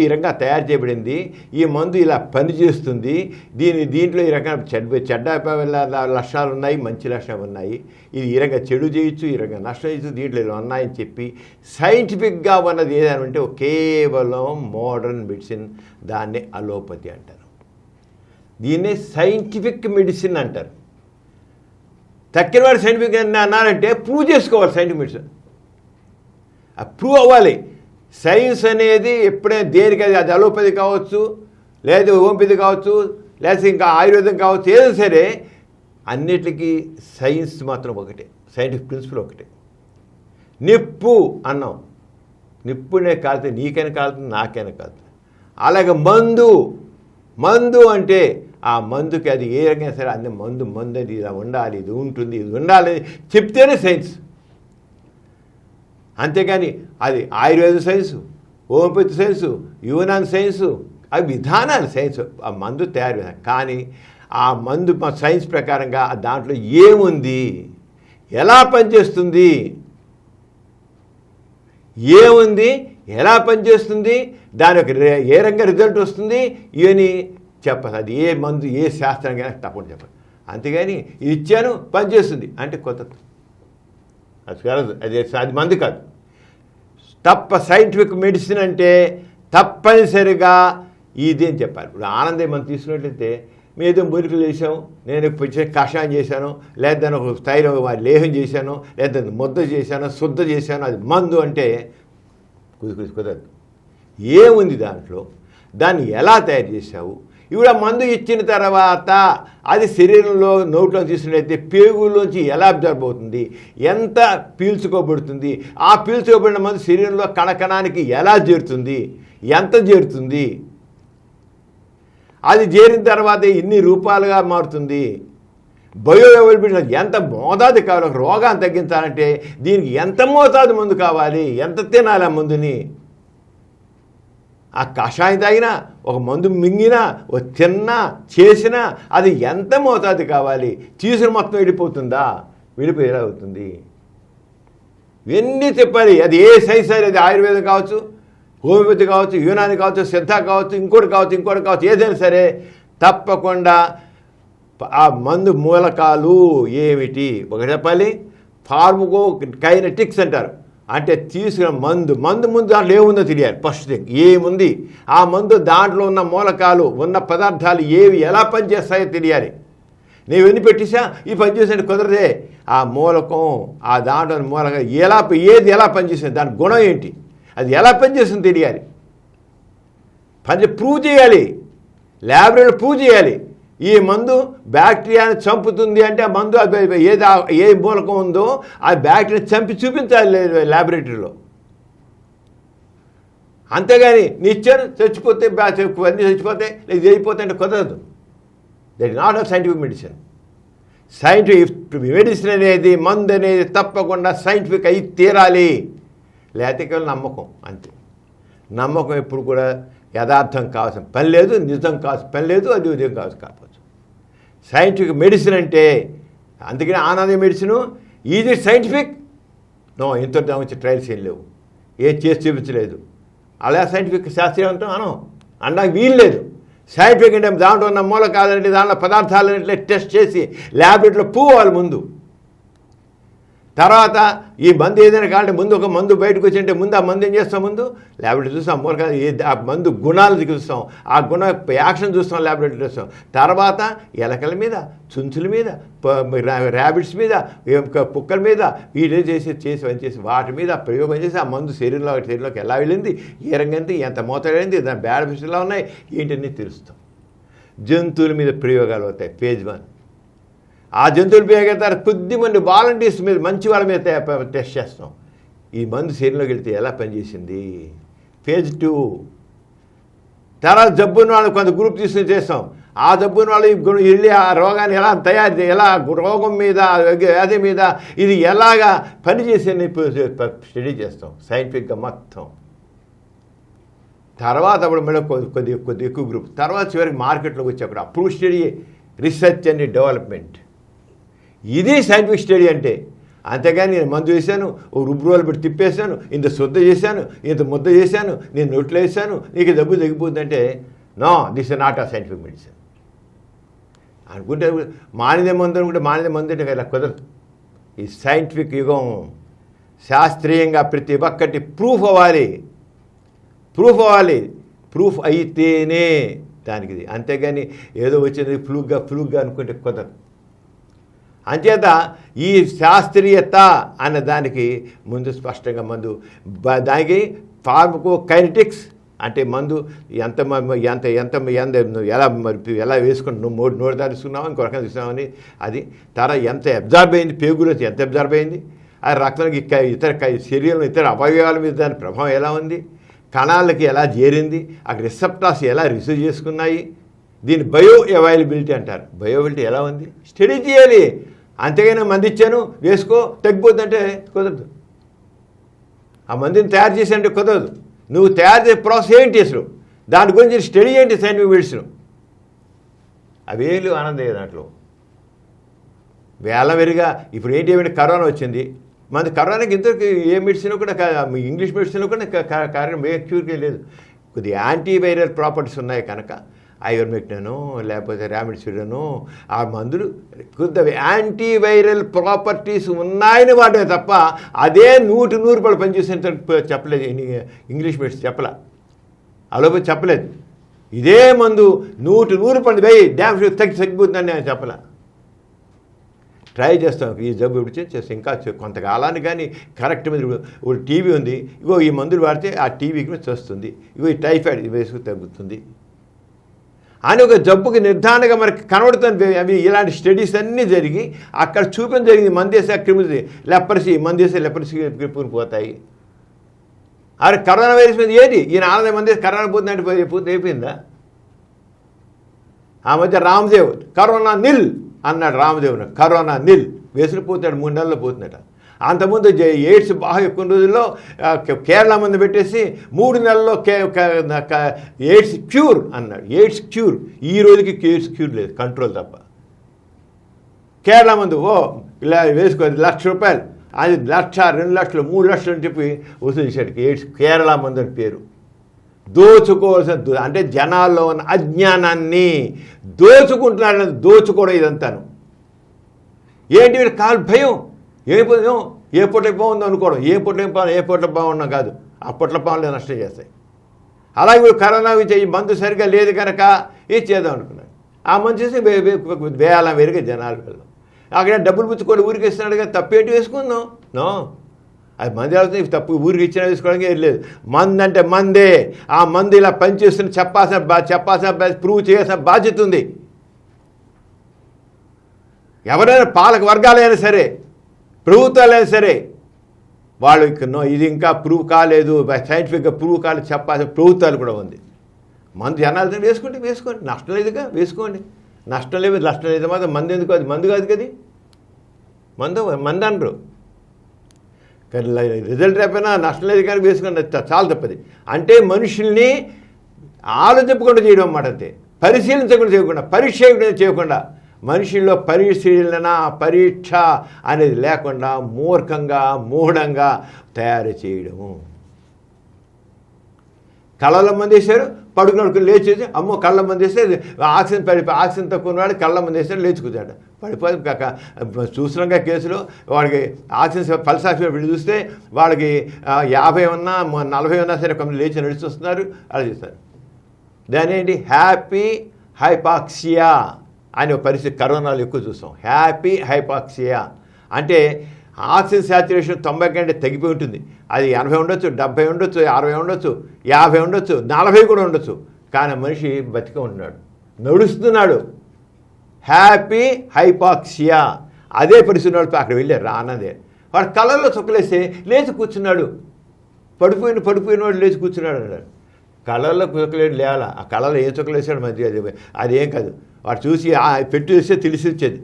ఈ రకంగా తయారు చేయబడింది, ఈ మందు ఇలా పనిచేస్తుంది, దీంట్లో ఈ రకమైన చెడ్డ లక్షణాలు ఉన్నాయి, మంచి లక్షణాలు ఉన్నాయి, ఇది ఈ రకంగా చెడు చేయొచ్చు, ఈ రకంగా నష్టం చేయొచ్చు, దీంట్లో ఇలా ఉన్నాయని చెప్పి సైంటిఫిక్గా ఉన్నది ఏదంటే కేవలం మోడర్న్ మెడిసిన్. దాన్ని అలోపతి అంటారు. దీన్నే సైంటిఫిక్ మెడిసిన్ అంటారు. తక్కిన వాడు సైంటిఫిక్ అన్నారంటే ప్రూవ్ చేసుకోవాలి. సైంటిఫిక్ మెడిసిన్ ప్రూవ్ అవ్వాలి. సైన్స్ అనేది ఎప్పుడైనా దేనికది, అది అలోపతి కావచ్చు, లేదా హోమియోపతి కావచ్చు, లేదా ఇంకా ఆయుర్వేదం కావచ్చు, ఏదైనా సరే అన్నిటికీ సైన్స్ మాత్రం ఒకటే, సైంటిఫిక్ ప్రిన్సిపల్ ఒకటే. నిప్పు అన్నాం, నిప్పునే కాలుతుంది, నీకైనా కాలుతుంది, నాకైనా కాలుతుంది. అలాగే మందు అంటే ఆ మందుకి అది ఏ రకంగా సరే అన్ని మందు అది ఇలా ఉండాలి, ఇది ఉంటుంది, ఇది ఉండాలి చెప్తేనే సైన్స్. అంతేకాని అది Ayurveda science, homeopathy science, Unani science, అవి విధానాలు సైన్స్, ఆ మందు తయారు. కానీ ఆ మందు సైన్స్ ప్రకారంగా దాంట్లో ఏముంది, ఎలా పనిచేస్తుంది, ఎలా పనిచేస్తుంది, దాని యొక్క ఏ రకంగా రిజల్ట్ వస్తుంది, ఇవన్నీ చెప్పాలి. అది ఏ మందు, ఏ శాస్త్రంగా తప్పకుండా చెప్పాలి. అంతేగాని ఇది ఇచ్చాను పనిచేస్తుంది అంటే కొత్త, అది కాదు, అది మందు కాదు. సైంటిఫిక్ మెడిసిన్ అంటే తప్పనిసరిగా ఇది అని చెప్పాలి. ఇప్పుడు ఆనందే మనం తీసుకున్నట్లయితే మేము ఏదో మురికలు చేసాము, నేను కషాయం చేశాను, లేదా దాన్ని ఒక స్థాయిలో లేహం చేశాను, లేదా ముద్ద చేశాను, శుద్ధ చేశాను, అది మందు అంటే కుదరదు. ఏముంది దాంట్లో, దాన్ని ఎలా తయారు చేశావు, ఇప్పుడు ఆ మందు ఇచ్చిన తర్వాత అది శరీరంలో నోట్లో తీసుకున్నట్లయితే పేగుల్లోంచి ఎలా అబ్జర్వ్ అవుతుంది, ఎంత పీల్చుకోబడుతుంది, ఆ పీల్చుకోబడిన మందు శరీరంలో కణకణానికి ఎలా చేరుతుంది, ఎంత చేరుతుంది, అది చేరిన తర్వాత ఇన్ని రూపాలుగా మారుతుంది, బయో అవైలబిలిటీ ఎంత మోతాదు కావాలి, ఒక రోగాన్ని తగ్గించాలంటే దీనికి ఎంత మోతాదు మందు కావాలి, ఎంత తినాలి ఆ మందుని, ఆ కషాయం తాగినా, ఒక మందు మింగినా, ఒక తిన్నా, చేసినా అది ఎంత మోతాదు కావాలి, తీసుకుని మొత్తం వెళ్ళిపోతుందా, వెళ్ళిపోయి ఎలా అవుతుంది, ఇవన్నీ చెప్పాలి. అది ఏ సైన్స్ అది ఆయుర్వేదం కావచ్చు, హోమియోపతి కావచ్చు, యునాని కావచ్చు, సిద్ధ కావచ్చు, ఇంకోటి కావచ్చు, ఏదైనా సరే తప్పకుండా ఆ మందు మూలకాలు ఏమిటి ఒకటి చెప్పాలి. ఫార్మకో కైనెటిక్స్ అంటారు, అంటే తీసుకున్న మందు ముందు దాంట్లో ఏముందో తెలియాలి. ఫస్ట్ థింగ్ ఏముంది, ఆ మందు దాంట్లో ఉన్న మూలకాలు, ఉన్న పదార్థాలు ఏవి ఎలా పనిచేస్తాయో తెలియాలి. నేను ఎన్ని పెట్టేసా ఈ పనిచేసే కుదరదే, ఆ మూలకం, ఆ దాంట్లో మూలకం ఏది ఎలా పనిచేస్తుంది, దాని గుణం ఏంటి, అది ఎలా పనిచేస్తుందో తెలియాలి. ప్రూవ్ చేయాలి, ల్యాబొరేటరీలో ప్రూవ్ చేయాలి. ఈ మందు బ్యాక్టీరియాని చంపుతుంది అంటే ఆ మందు ఏ మూలకం ఉందో ఆ బ్యాక్టీరియాని చంపి చూపించాలి ల్యాబొరేటరీలో. అంతేగాని నిత్యం చచ్చిపోతే అన్నీ చచ్చిపోతే ఇది అయిపోతే అంటే కుదరదు. That is not a scientific medicine. Scientific medicine అనేది, మందు అనేది తప్పకుండా సైంటిఫిక్ అయి తీరాలి. లేకపోతే కేవలం నమ్మకం అంతే. నమ్మకం ఎప్పుడు కూడా యథార్థం కావాల్సిన పని లేదు, నిజం కావాల్సిన పని లేదు, అది ఉదయం కావాల్సి కాకపోవచ్చు. సైంటిఫిక్ మెడిసిన్ అంటే అందుకని Ananda medicine is it scientific? No, ఇంత వచ్చి ట్రయల్స్ ఏం లేవు, ఏం చేసి చూపించలేదు. అలా సైంటిఫిక్ శాస్త్రీయవంతం అనడానికి వీలు లేదు. సైంటిఫిక్ అంటే దాంట్లో ఉన్న మూల కాదంటే దాంట్లో పదార్థాలు టెస్ట్ చేసి ల్యాబొరేటరీలో పోవాలి ముందు. తర్వాత ఈ మందు ఏదైనా కావాలంటే ముందు ఒక మందు బయటకు వచ్చింటే ముందు ఆ మందు ఏం చేస్తాం, ముందు ల్యాబొరేటరీ చూస్తాం, మూలక ఆ మందు గుణాలు చూస్తాం, ఆ గుణ యాక్షన్ చూస్తాం, ల్యాబొరేటరీ చూస్తాం. తర్వాత ఎలకల మీద, చుంచుల మీద, ర్యాబిట్స్ మీద, కుక్కల మీద వీటి చేసి వాటి మీద ప్రయోగం చేసి ఆ మందు శరీరంలోకి ఎలా వెళ్ళింది, ఏ రంగంది, ఎంత మోతాడైంది, దాని బ్యాడ్ ఎఫెక్ట్స్ ఎలా ఉన్నాయి, ఏంటన్నీ తెలుస్తాం. జంతువుల మీద ప్రయోగాలు అవుతాయి ఫేజ్ 1. ఆ జంతువులు ప్రయోగిస్తారు, కొద్దిమంది వాలంటీర్స్ మీద, మంచి వాళ్ళ మీద టెస్ట్ చేస్తాం. ఈ మందు శరీరంలోకి వెళ్తే ఎలా పనిచేసింది, ఫేజ్ 2. తర్వాత జబ్బున్న వాళ్ళు కొంత గ్రూప్ తీసుకుని చేస్తాం. ఆ జబ్బున్న వాళ్ళు వెళ్ళి ఆ రోగాన్ని ఎలా ఎలా రోగం మీద, వ్యాధి మీద ఇది ఎలాగా పనిచేసేది స్టడీ చేస్తాం సైంటిఫిక్గా మొత్తం. తర్వాత అప్పుడు మళ్ళీ కొద్ది ఎక్కువ గ్రూప్. తర్వాత చివరికి మార్కెట్లోకి వచ్చేప్పుడు approve study, research and development. ఇది సైంటిఫిక్ స్టడీ అంటే. అంతేగాని నేను మందు వేసాను, ఓ రుబ్బురోలు పెట్టి తిప్పేశాను, ఇంత శుద్ధ చేశాను, ఇంత ముద్ద చేశాను, నేను నోట్లో వేసాను, నీకు జబ్బు తగ్గిపోతుందంటే నో, దిస్ ఇస్ నాట్ ఆ సైంటిఫిక్ మెడిసిన్ అనుకుంటే. మానిదే మందు అనుకుంటే మానిదే మందు అంటే ఇలా కుదరదు. ఈ సైంటిఫిక్ యుగం శాస్త్రీయంగా ప్రతి ఒక్కటి ప్రూఫ్ అవ్వాలి. ప్రూఫ్ అయితేనే దానికి ఇది. అంతేగాని ఏదో వచ్చేది ఫ్లూగ్గా అనుకుంటే కుదరదు. అంచేత ఈ శాస్త్రీయత అన్న దానికి ముందు స్పష్టంగా మందు దానికి ఫార్మకోకైనెటిక్స్ అంటే మందు ఎలా వేసుకుని నోటి దారి తీసుకున్నావు, ఇంకో రకంగా తీసుకున్నామని అది. తర్వాత ఎంత అబ్జార్బ్ అయింది, పేగులో ఎంత అబ్జార్బ్ అయింది, అది రక్తానికి ఇతర శరీరంలో ఇతర అవయవాల మీద దాని ప్రభావం ఎలా ఉంది, కణాలకి ఎలా చేరింది, అక్కడ రిసెప్టార్స్ ఎలా రిసీవ్ చేసుకున్నాయి, దీని బయో అవైలబిలిటీ అంటారు. బయోబిలిటీ ఎలా ఉంది స్టడీ చేయాలి. అంతేగాని మంది ఇచ్చాను వేసుకో తగ్గిపోతుందంటే కుదరదు. ఆ మందిని తయారు చేసానంటే కుదరదు. నువ్వు తయారు చేసే ప్రాసెస్ ఏంటి అసలు, దాని గురించి స్టడీ ఏంటి, సైంటిఫిక్ మెడిసిన్ అవేలు ఆనందయ్యే దాంట్లో వేలవెరిగా. ఇప్పుడు ఏంటి ఏమైనా కరోనా వచ్చింది, మన కరోనాకి ఇంతకు ఏ మెడిసిన్ కూడా ఇంగ్లీష్ మెడిసిన్ కూడా కారణం ఏ క్యూర్కే లేదు. కొద్దిగా యాంటీవైరల్ ప్రాపర్టీస్ ఉన్నాయి కనుక ఐవర్మెక్టిన్ లేకపోతే రామిడిసివిరను ఆ మందులు కొద్ది యాంటీవైరల్ ప్రాపర్టీస్ ఉన్నాయని వాడే తప్ప అదే 100% పనిచేసేంత చెప్పలేదు. ఇంగ్లీష్ మెడిసిన్ చెప్పలే, అలోపతి చెప్పలేదు. ఇదే మందు 100% వేయి డ్యామ్ తగ్గిపోతుందని నేను చెప్పలే. ట్రై చేస్తాం ఈ జబ్బు ఇప్పుడు చేస్తాం ఇంకా కొంతకాలానికి. కానీ కరెక్ట్ మీద ఇప్పుడు టీవీ ఉంది, ఇగో ఈ మందులు వాడితే ఆ టీవీకి మీద వస్తుంది, ఇగో ఈ టైఫాయిడ్ వేసుకు తగ్గుతుంది అని ఒక జబ్బుకి నిర్ధారణగా మనకి కనబడుతుంది. అవి ఇలాంటి స్టడీస్ అన్నీ జరిగి అక్కడ చూపడం జరిగింది. మందేసే క్రిములు లెపరసీ, మందేసే లెపరసీ క్రిములు పోతాయి. అరే కరోనా వైరస్ మీద ఏది ఈయన ఆనంద మందేసి కరోనా పోతుందంటే అయిపోయిందా? ఆ మధ్య రామ్దేవ్ కరోనా నిల్ అన్నాడు. రామదేవుని కరోనా నిల్ వేసుకుని పోతాడు, 3 నెలల్లో పోతుందట. అంతకుముందు ఎయిడ్స్ బాగా ఎక్కువ రోజుల్లో కేరళ మందు పెట్టేసి 3 నెలల్లో ఎయిడ్స్ క్యూర్ అన్నాడు. AIDS cure. ఈ రోజుకి ఎయిడ్స్ క్యూర్ లేదు, కంట్రోల్ తప్ప. కేరళ మందు ఇలా వేసుకో ₹1,00,000, అది 1,00,000, 2,00,000, 3,00,000 అని చెప్పి వసూలు చేశాడు. ఎయిడ్స్ కేరళ మందు అని పేరు. దోచుకోవాల్సిన అంటే జనాల్లో ఉన్న అజ్ఞానాన్ని దోచుకుంటున్నాడు. దోచుకోవడం ఇదంతాను ఏంటి వీళ్ళు కాలు భయం, ఏమైపోయాం ఏ పొట్ల బాగుందో అనుకోవడం. ఏ పొట్ల బాగున్నా కాదు, అప్పట్లో పాలన నష్టం చేస్తాయి. అలాగే వీళ్ళు కరోనా ఈ మందు సరిగ్గా లేదు కనుక ఏం చేద్దాం అనుకున్నాడు. ఆ మందు చేసి వేయాల వేరుగా జనాలు వెళ్ళాం. అక్కడ డబ్బులు పుచ్చుకొని ఊరికి ఇస్తున్నాడు కదా, తప్పేంటి వేసుకుందాం. నో, అది మంది అవుతుంది, తప్పు ఊరికి ఇచ్చినా వేసుకోవడానికి ఏం లేదు. మందు అంటే మందే. ఆ మందు ఇలా పనిచేస్తున్న చెప్పాల్సిన ప్రూవ్ చేయాల్సిన బాధ్యత ఉంది. ఎవరైనా పాలక వర్గాలైనా సరే, ప్రభుత్వాలైనా సరే, వాళ్ళు ఇది ఇంకా ప్రూవ్ కాలేదు, సైంటిఫిక్గా ప్రూవ్ కాలేదు చెప్పాల్సిన ప్రభుత్వాలు కూడా ఉంది. మందు జనాలతో వేసుకోండి, నష్టం లేదుగా వేసుకోండి. నష్టం లేదు మాత్రం మందు ఎందుకు, అది మందు కాదు కదా, మందు అనరు. కానీ రిజల్ట్ రేపైనా నష్టం లేదు కానీ వేసుకోండి, చాలా తప్పది. అంటే మనుషుల్ని ఆలోచించకుండా చేయడం అన్నమాట. అంతే, పరిశీలించకుండా చేయకుండా, పరీక్ష చేయకుండా మనిషిలో పరిశీలన పరీక్ష అనేది లేకుండా మూర్ఖంగా మూఢంగా తయారు చేయడము. కళ్ళ మంది వేసారు, పడుకున్నాడు లేచేసి అమ్మో కళ్ళ మంది వేస్తే ఆక్సిజన్ తక్కువ ఉన్నవాడు కళ్ళ మంది వేస్తే లేచి కూర్చాడు, పడిపోయి చూసినాక కేసులో వాడికి ఆక్సిజన్ పల్స్ ఆక్సిజన్ వీళ్ళు చూస్తే వాళ్ళకి 50 ఉన్నా 40 ఉన్నా సరే కొంచెం లేచి నడుస్తున్నారు, అలా చేస్తారు. దాని ఏంటి హ్యాపీ హైపాక్సియా అనే ఒక పరిస్థితి కరోనాలో ఎక్కువ చూస్తాం. హ్యాపీ హైపాక్సియా అంటే ఆక్సిజన్ శాచురేషన్ 90 కంటే తగ్గిపోయి ఉంటుంది. అది 80 ఉండొచ్చు, 70 ఉండొచ్చు, 60 ఉండొచ్చు, 50 ఉండొచ్చు, 40 కూడా ఉండొచ్చు. కానీ మనిషి బతికే ఉంటున్నాడు, నడుస్తున్నాడు. Happy hypoxia. అదే పరిస్థితి వాడు అక్కడ వెళ్ళారు రానదే. వాడు కళ్ళల్లో చుక్కలేస్తే లేచి కూర్చున్నాడు, పడిపోయిన వాడు లేచి కూర్చున్నాడు అన్నాడు. కళ్ళల్లో చుక్కలేడు లేవాల, ఆ కళ్ళలో ఏ చుక్కలు వేసాడు మంచిగా అదేం కాదు. వాడు చూసి పెట్టి చూస్తే తెలిసి వచ్చేది.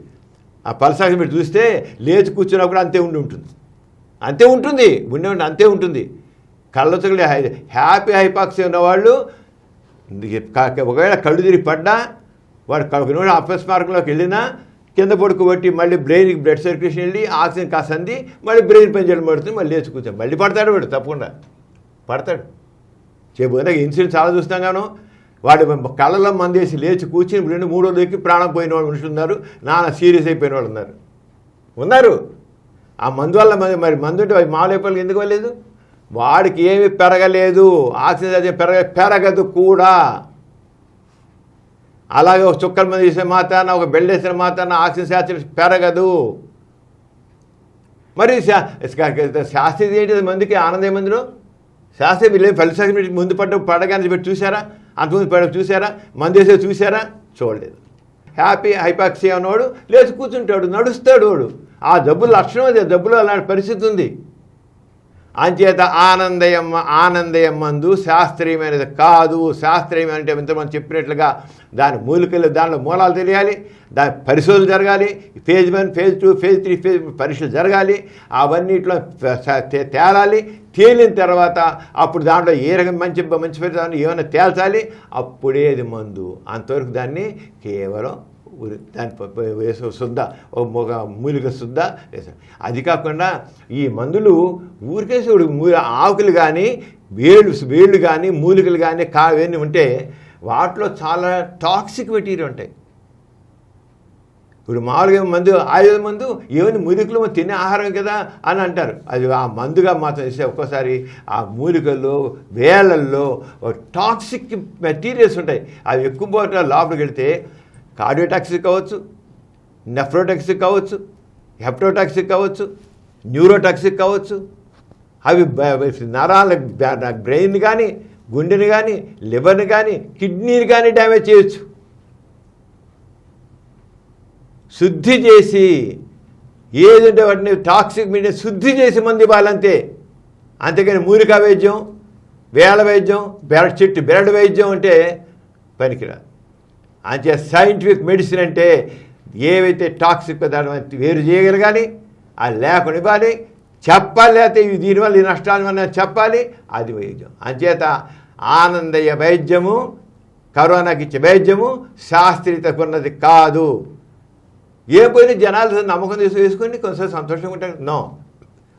ఆ పల్సాకి మీరు చూస్తే లేచి కూర్చున్నా కూడా అంతే ఉంటుంది, అంతే ఉంటుంది, అంతే ఉంటుంది. కళ్ళ చుక్కలే హ్యాపీ హైపాక్సియా ఉన్నవాళ్ళు ఒకవేళ కళ్ళు తిరిగి పడ్డా వాడు కడుపు అపస్మారకంలోకి వెళ్ళినా కింద పడుకోబట్టి మళ్ళీ బ్రెయిన్కి బ్లడ్ సర్క్యులేషన్ వెళ్ళి ఆక్సిజన్ కాసంది మళ్ళీ బ్రెయిన్ పనిచేయడం పడుతుంది, మళ్ళీ లేచి కూర్చొని మళ్ళీ పడతాడు. వాడు తప్పకుండా పడతాడు. చేయబోతే ఇన్సిడెంట్ చాలా చూస్తాం గాను. వాడు కళ్ళలో మందేసి లేచి కూర్చుని 2-3 రోజులకి ప్రాణం పోయిన వాళ్ళు మనుషులు ఉన్నారు, నాన్న సీరియస్ అయిపోయిన వాళ్ళు ఉన్నారు. ఆ మందు వల్ల మరి మందు ఉంటే మామూలు ఎందుకు వెళ్ళలేదు? వాడికి ఏమి పెరగలేదు, ఆక్సిజన్ పెరగదు కూడా. అలాగే ఒక చుక్కల మంది వేసిన మాత్రాన ఒక బెల్ట్ వేసిన మాత్రాన ఆక్సిజన్ శాచురేషన్ పెరగదు. మరి శాస్త్రీయ ఏంటి మందుకి ఆనందం మందులో శాస్త్రీయ ఫలితాన్ని ముందు పడగానే పెట్టి చూసారా? అంతకుముందు చూసారా? మందు వేసే చూసారా? చూడలేదు. హ్యాపీ హైపాక్సియా ఉన్నవాడు లేచి కూర్చుంటాడు, నడుస్తాడు. వాడు ఆ జబ్బుల లక్షణం అదే, జబ్బులో అలాంటి పరిస్థితి ఉంది. అంచేత ఆనందయం మందు శాస్త్రీయమైనది కాదు. శాస్త్రీయమైన అంటే ఇంతమంది చెప్పినట్లుగా దాని మూలికలు, దానిలో మూలాలు తెలియాలి, దాని పరిశోధనలు జరగాలి, ఫేజ్ 1, ఫేజ్ 2, ఫేజ్ 3, ఫేజ్ పరీక్షలు జరగాలి. అవన్నిట్లో తేలాలి. తేలిన తర్వాత అప్పుడు దాంట్లో ఏ రకం మంచి పరిస్థితి ఏమైనా తేల్చాలి, అప్పుడే అది మందు. అంతవరకు దాన్ని కేవలం దాని శుద్ధ ఒక మూలిక శుద్ధ వేసాం. అది కాకుండా ఈ మందులు ఊరికేసి ఆకులు కానీ వేళ్ళు కానీ మూలికలు కానీ ఇవన్నీ ఉంటే వాటిలో చాలా టాక్సిక్ మెటీరియల్ ఉంటాయి. ఇప్పుడు మామూలుగా ఆయుర్వేద మందు ఏమైనా మూలికలు తినే ఆహారం కదా అని అంటారు. అది ఆ మందుగా మాత్రం ఇస్తే ఒక్కోసారి ఆ మూలికల్లో వేళ్ళల్లో టాక్సిక్ మెటీరియల్స్ ఉంటాయి. అవి ఎక్కువ పోవటం లోపలికి వెళితే కార్డియోటాక్సిక్ కావచ్చు, నెఫ్రోటాక్సిక్ కావచ్చు, హెప్టోటాక్సిక్ కావచ్చు, న్యూరోటాక్సిక్ కావచ్చు. అవి నరాల బ్రెయిన్ కానీ, గుండెని కానీ, లివర్ని కానీ, కిడ్నీని కానీ డ్యామేజ్ చేయొచ్చు. శుద్ధి చేసి ఏదంటే వాటిని టాక్సిక్ మీడియా శుద్ధి చేసి మంది ఇవ్వాలంతే. అంతేకాని మూలికా వైద్యం, వేళ వైద్యం, బెరడు వైద్యం అంటే పనికిరాదు. అంతే సైంటిఫిక్ మెడిసిన్ అంటే ఏవైతే టాక్సిక్ పదార్థం వేరు చేయగలగాలి, అది లేకుండా ఇవ్వాలి, చెప్పాలి. లేకపోతే దీనివల్ల ఈ నష్టాలు అన్న చెప్పాలి, అది వైద్యం. అంచేత ఆనందయ్య వైద్యము, కరోనాకి ఇచ్చే వైద్యము శాస్త్రీయతకున్నది కాదు. ఏ పోయిన జనాలు నమ్మకం వేసుకొని కొంచెం సంతోషంగా ఉంటారు. నో,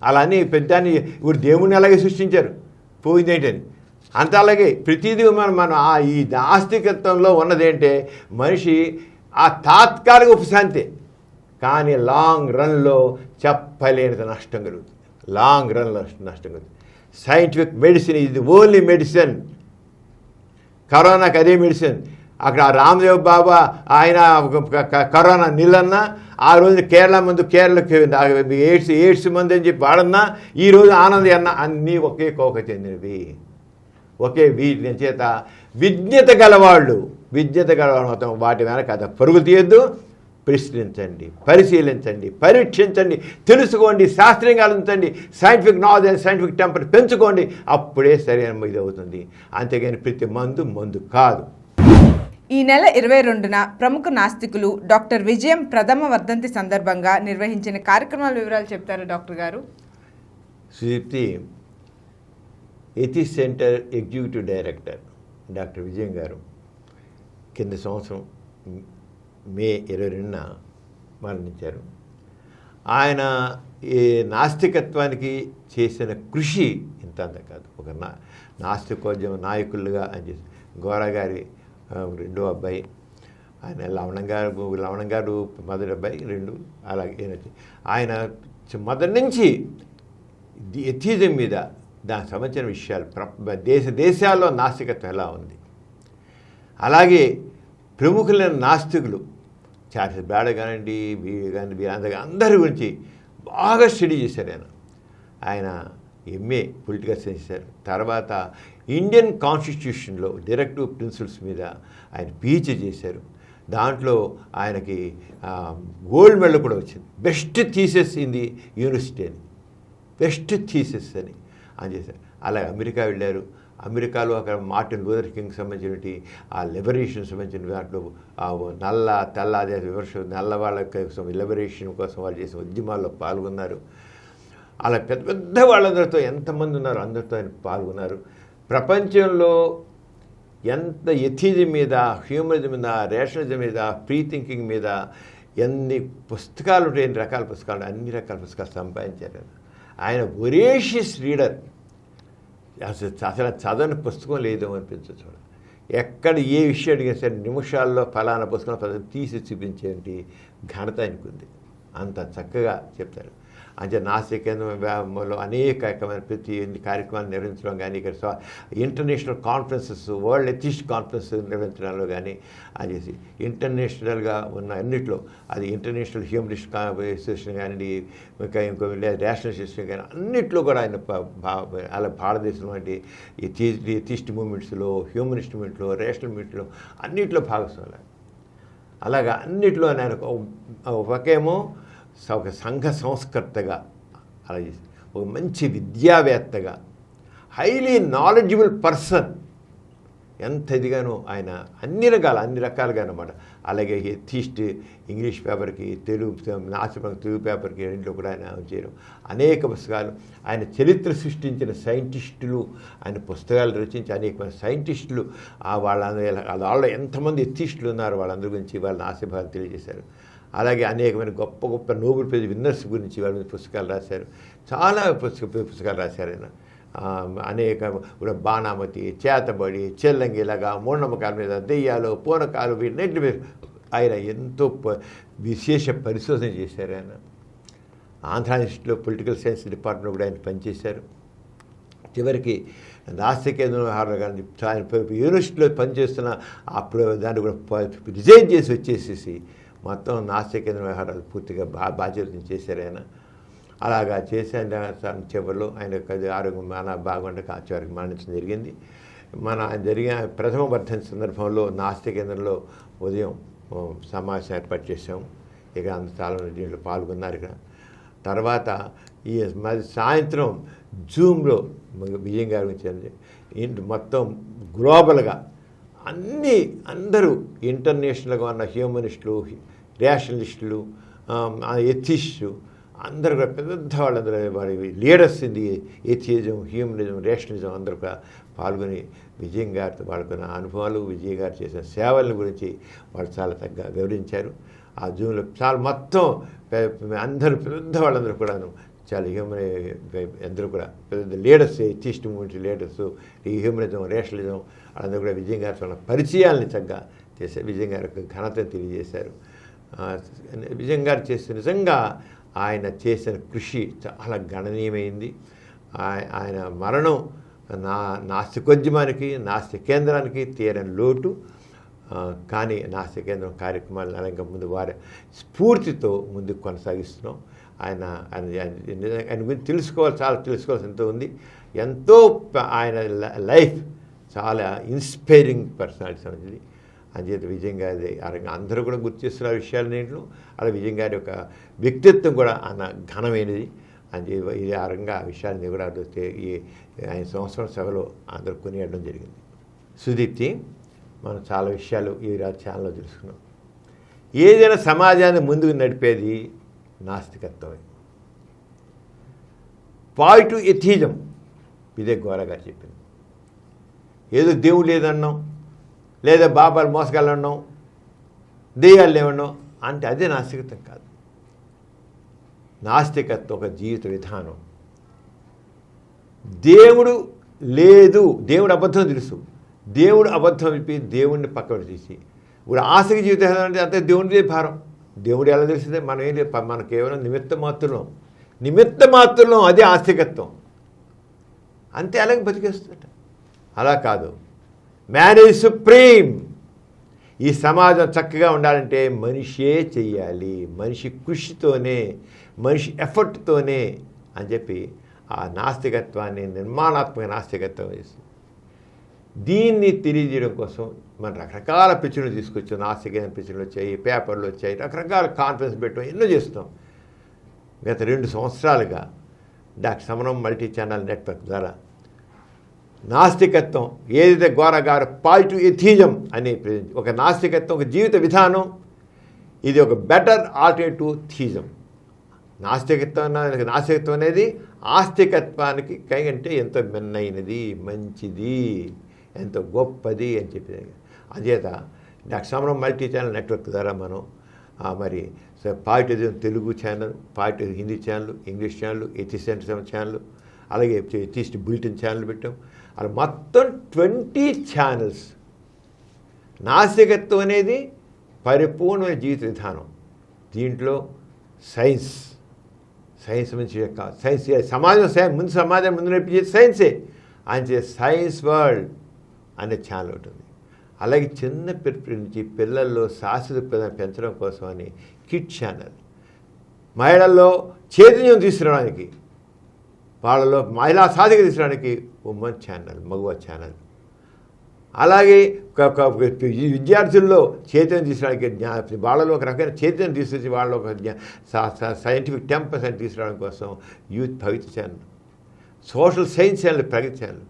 అలా అని పెద్దాన్ని ఇప్పుడు దేవుణ్ణి అలాగే సృష్టించారు పోయిందేంటని. అంత అలాగే ప్రతిదీ మనం ఈ నాస్తికత్వంలో ఉన్నదేంటే మనిషి ఆ తాత్కాలిక ఉపశాంతి, కానీ లాంగ్ రన్లో చెప్పలేని నష్టం కలుగుతుంది. లాంగ్ రన్లో నష్టం కలుగుతుంది. సైంటిఫిక్ మెడిసిన్ ఇది ఓన్లీ మెడిసిన్. కరోనాకి అదే మెడిసిన్. అక్కడ రామదేవ్ బాబా ఆయన కరోనా నీళ్ళన్నా ఆ రోజు కేరళ ఎయిడ్స్ మందు అని చెప్పి వాడన్నా, ఈరోజు ఆనంద్ అన్న అన్నీ ఒకే కోక చెందినవి, ఒకే వీటి చేత విజ్ఞత గలవాళ్ళు మొత్తం వాటి వెనక అది పరుగు తీయద్దు. ప్రశ్నించండి, పరిశీలించండి, పరీక్షించండి, తెలుసుకోండి, శాస్త్రీయంగా ఆలోచించండి, scientific knowledge and scientific temper పెంచుకోండి. అప్పుడే సరైన ఇది అవుతుంది. అంతేగాని ప్రతి మందు కాదు. ఈ నెల 22న ప్రముఖ నాస్తికులు డాక్టర్ విజయం ప్రథమ వర్ధంతి సందర్భంగా నిర్వహించిన కార్యక్రమాల వివరాలు చెప్తారు డాక్టర్ గారు. Sudeepti, ethics centre executive director doctor విజయం గారు కింద సంవత్సరం మే 22న మరణించారు. ఆయన ఈ నాస్తికత్వానికి చేసిన కృషి ఇంత అంత కాదు. ఒక నాస్తికోద్యమ నాయకులుగా అని చేసి గోరా గారి రెండో అబ్బాయి, ఆయన లవణం గారు మొదటి అబ్బాయి, రెండు అలాగే ఆయన మొదటి నుంచి ఎథిజం మీద దానికి సంబంధించిన విషయాలు దేశాల్లో నాస్తికత్వం ఎలా ఉంది, అలాగే ప్రముఖులైన నాస్తికులు చార్లెస్ బ్రాడ్ కానివ్వండి, అందరి గురించి బాగా స్టడీ చేశారు. ఆయన ఎంఏ పొలిటికల్ సైన్స్ చేశారు. తర్వాత ఇండియన్ కాన్స్టిట్యూషన్లో డైరెక్టివ్ ప్రిన్సిపల్స్ మీద ఆయన పీహెచ్డీ చేశారు. దాంట్లో ఆయనకి గోల్డ్ మెడల్ కూడా వచ్చింది. Best thesis in the university అని, బెస్ట్ థీసిస్ అని చేశారు. అలాగే అమెరికా వెళ్ళారు. అమెరికాలో అక్కడ మార్టిన్ లూథర్ కింగ్కి సంబంధించినటువంటి ఆ లిబరేషన్ సంబంధించిన దాంట్లో నల్ల తెల్ల నల్ల వాళ్ళ లిబరేషన్ కోసం వాళ్ళు చేసిన ఉద్యమాల్లో పాల్గొన్నారు. అలా పెద్ద పెద్ద వాళ్ళందరితో ఎంతమంది ఉన్నారు అందరితో ఆయన పాల్గొన్నారు. ప్రపంచంలో ఎంత ఎథిజం మీద, హ్యూమనిజం మీద, రేషనలిజం మీద, ఫ్రీ థింకింగ్ మీద ఎన్ని పుస్తకాలు ఉంటాయి, ఎన్ని రకాల పుస్తకాలు, అన్ని రకాల పుస్తకాలు సంపాదించారు. ఆయన వొరేషియస్ రీడర్. అసలు చదవని పుస్తకం లేదు అనిపించచ్చు. ఎక్కడ ఏ విషయం అడిగినా సరే నిమిషాల్లో ఫలానా పుస్తకం తీసి చూపించేంటి ఘనత ఆయనకు ఉంది. అంత చక్కగా చెప్తారు. అంటే నాస్తిక కేంద్రంలో అనేక రకమైన ప్రతి కార్యక్రమాలు నిర్వహించడం కానీ, ఇక్కడ international conferences, world atheist conference నిర్వహించడంలో కానీ అనేసి ఇంటర్నేషనల్గా ఉన్న అన్నింటిలో, అది ఇంటర్నేషనల్ హ్యూమనిస్ట్ అసోసియేషన్ కానివ్వండి, ఇంకో రేషనల్ అసోసియేషన్ కానీ అన్నింటిలో కూడా ఆయన అలా భారతదేశం వంటి ఎథిస్ట్ మూమెంట్స్లో, హ్యూమనిస్ట్ మూమెంట్లో, రేషనల్ మూమెంట్లో అన్నింటిలో భాగస్వామ్యం. అలాగా అన్నింటిలో ఆయన ఒకేమో ఒక సంఘ సంస్కర్తగా, అలాగే ఒక మంచి విద్యావేత్తగా, హైలీ నాలెడ్జబుల్ పర్సన్, ఎంత ఇదిగానో ఆయన అన్ని రకాలుగా అన్నమాట. అలాగే ఎథిస్ట్ ఇంగ్లీష్ పేపర్కి, తెలుగు పేపర్కి రెండింటిలో కూడా ఆయన చేయడం అనేక పుస్తకాలు. ఆయన చరిత్ర సృష్టించిన సైంటిస్టులు, ఆయన పుస్తకాలు రచించి అనేక సైంటిస్టులు వాళ్ళ ఎంతమంది ఎథిస్టులు ఉన్నారో వాళ్ళందరి గురించి వాళ్ళని ఆశీర్వాదం తెలియజేశారు. అలాగే అనేకమైన గొప్ప గొప్ప నోబెల్ ప్రైజ్ విన్నర్స్ గురించి వాళ్ళ పుస్తకాలు రాశారు. చాలా పుస్తకాలు రాశారు ఆయన. అనేక కూడా బాణామతి, చేతబడి, చెల్లంగి, ఇలాగా మూఢనమ్మకాల మీద, దెయ్యాలు, పూనకాలు, వీటిన్నింటి మీద ఆయన ఎంతో విశేష పరిశోధన చేశారు. ఆయన ఆంధ్ర ఇన్స్టిట్యూట్లో పొలిటికల్ సైన్స్ డిపార్ట్మెంట్లో కూడా ఆయన పనిచేశారు. చివరికి నాస్తిక కేంద్రం కానీ యూనివర్సిటీలో పనిచేస్తున్న అప్పుడు దాన్ని కూడా రిజైన్ చేసి వచ్చేసేసి మొత్తం నాస్తిక కేంద్ర వ్యవహారాలు పూర్తిగా బాధ్యతలు చేశారు ఆయన. అలాగా చేసిన చివరిలో ఆయన ఆరోగ్యం బాగుండక చివరికి మరణించడం జరిగింది. ఆయన జరిగిన ప్రథమ వర్ధంతి సందర్భంలో నాస్తిక కేంద్రంలో ఉదయం సమావేశం ఏర్పాటు చేసాము. ఇక అంత చాలా దీంట్లో పాల్గొన్నారు. ఇక్కడ తర్వాత ఈ సాయంత్రం జూమ్లో విజయం గారి గురించి మొత్తం గ్లోబల్గా అందరూ ఇంటర్నేషనల్గా ఉన్న హ్యూమనిస్టులు, రేషనలిస్టులు, ఎథిస్టులు అందరూ కూడా పెద్ద వాళ్ళందరూ వాడి లీడర్స్ ఇది ఎథియిజం, హ్యూమనిజం, రేషనలిజం అందరూ కూడా పాల్గొని విజయం గారితో వాళ్ళకున్న అనుభవాలు, విజయ్ గారు చేసిన సేవల గురించి వాళ్ళు చాలా చక్కగా వివరించారు. ఆ జూన్లో చాలా మొత్తం అందరూ పెద్ద వాళ్ళందరూ కూడాను చాలా అందరూ కూడా పెద్ద లీడర్స్, ఎథిస్ట్ మూమెంట్ లీడర్స్, ఈ హ్యూమనిజం, రేషనలిజం వాళ్ళందరూ కూడా విజయ్ గారి చాలా పరిచయాలని చక్కగా చేశారు. విజయ్ గారికి ఘనతను తెలియజేశారు. విజయ్ గారు చేసిన నిజంగా ఆయన చేసిన కృషి చాలా గణనీయమైంది. ఆయన మరణం నాస్తికోద్యమానికి, నాస్తిక కేంద్రానికి తీరని లోటు. కానీ నాస్తిక కేంద్రం కార్యక్రమాలను అలాగే ముందు వారి స్ఫూర్తితో ముందుకు కొనసాగిస్తున్నాం. ఆయన గురించి చాలా తెలుసుకోవాల్సి ఎంతో ఉంది. ఎంతో ఆయన లైఫ్ చాలా ఇన్స్పైరింగ్ పర్సనాలిటీ అనేది. అంచేత విజయ్ గారి అందరూ కూడా గుర్తు చేస్తున్న విషయాలు నేంట్లో అలా విజయ్ గారి యొక్క వ్యక్తిత్వం కూడా అన్న ఘనమైనది. అని ఇది ఆ రంగా ఆ విషయాన్ని కూడా ఈ ఆయన సంవత్సరం సభలో అందరూ కొనియడం జరిగింది. సుదీప్తి, మనం చాలా విషయాలు ఈ ఛానల్లో తెలుసుకున్నాం. ఏదైనా సమాజాన్ని ముందుకు నడిపేది నాస్తికత్వమే. పాజిటివ్ ఎథియిజం ఇదే గోరా గారు చెప్పింది. ఏదో దేవుడు లేదన్నాం, లేదా బాబాలు మోసగాలన్నాం, దెయ్యాలు లేవనో అంటే అదే నాస్తికత్వం కాదు. నాస్తికత్వం ఒక జీవిత విధానం. దేవుడు లేదు, దేవుడు అబద్ధం తెలుసు, దేవుడు అబద్ధం చెప్పి దేవుడిని పక్కన తీసి ఇప్పుడు ఆసక్తి జీవితం అంటే అంతే దేవుడిదే భారం. దేవుడు ఎలా తెలిసిందే మనం ఏం లేదు, మన కేవలం నిమిత్త మాత్రం అదే ఆస్తికత్వం. అంతే అలాగే బతికేస్తుంట. అలా కాదు, మ్యాన్ ఈజ్ సుప్రీం. ఈ సమాజం చక్కగా ఉండాలంటే మనిషే చెయ్యాలి, మనిషి కృషితోనే, మనిషి ఎఫర్ట్తోనే అని చెప్పి ఆ నాస్తికత్వాన్ని నిర్మాణాత్మక నాస్తికత్వం వేసి దీన్ని తెలియజేయడం కోసం మనం రకరకాల పిక్చర్లు తీసుకొచ్చాం. నాస్తికమైన పిక్చర్లు వచ్చాయి, పేపర్లు వచ్చాయి, రకరకాల కాన్ఫరెన్స్ పెట్టాం, ఎన్నో చేస్తాం. గత 2 సంవత్సరాలుగా డాక్టర్ సమరం మల్టీ ఛానల్ నెట్వర్క్ ద్వారా నాస్తికత్వం ఏదైతే గోర గారు పాజిటివ్ ఎథిజం అనే ఒక నాస్తికత్వం, ఒక జీవిత విధానం, ఇది ఒక బెటర్ ఆల్టర్నేటివ్ థీజం. నాస్తికత్వం అనేది ఆస్తికత్వానికి కంటే ఎంతో మెన్నైనది, మంచిది, ఎంతో గొప్పది అని చెప్పి. అదేత డాక్టర్ సమరం మల్టీ ఛానల్ నెట్వర్క్ ద్వారా మనం మరి positive Telugu channel, positive Hindi channel, English channel, atheist channel, అలాగే ఎథిస్ట్ బులెటిన్ ఛానల్ పెట్టాం. అలా మొత్తం 20 ఛానల్స్. నాస్తికత్వం అనేది పరిపూర్ణమైన జీవిత విధానం. దీంట్లో సైన్స్ మంచి సైన్స్ సమాజం ముందు నడిపించేది సైన్సే అని సైన్స్ వరల్డ్ అనే ఛానల్ ఉంటుంది. అలాగే చిన్న పిల్లల నుంచి పిల్లల్లో శాశ్వత పెంచడం కోసం అని కిడ్ ఛానల్, మహిళల్లో చైతన్యం తీసుకురావడానికి, వాళ్ళలో మహిళా సాధిక తీసుకురావడానికి ఉమెన్ ఛానల్, మగవ ఛానల్. అలాగే విద్యార్థుల్లో చైతన్యం తీసుకురావడానికి, వాళ్ళలో ఒక రకమైన చైతన్యం తీసుకొచ్చి వాళ్ళలో ఒక సైంటిఫిక్ టెంపర్స్ అని తీసుకురావడం కోసం యూత్ భవిత ఛానల్, సోషల్ సైన్స్ ఛానల్, ప్రగతి ఛానల్,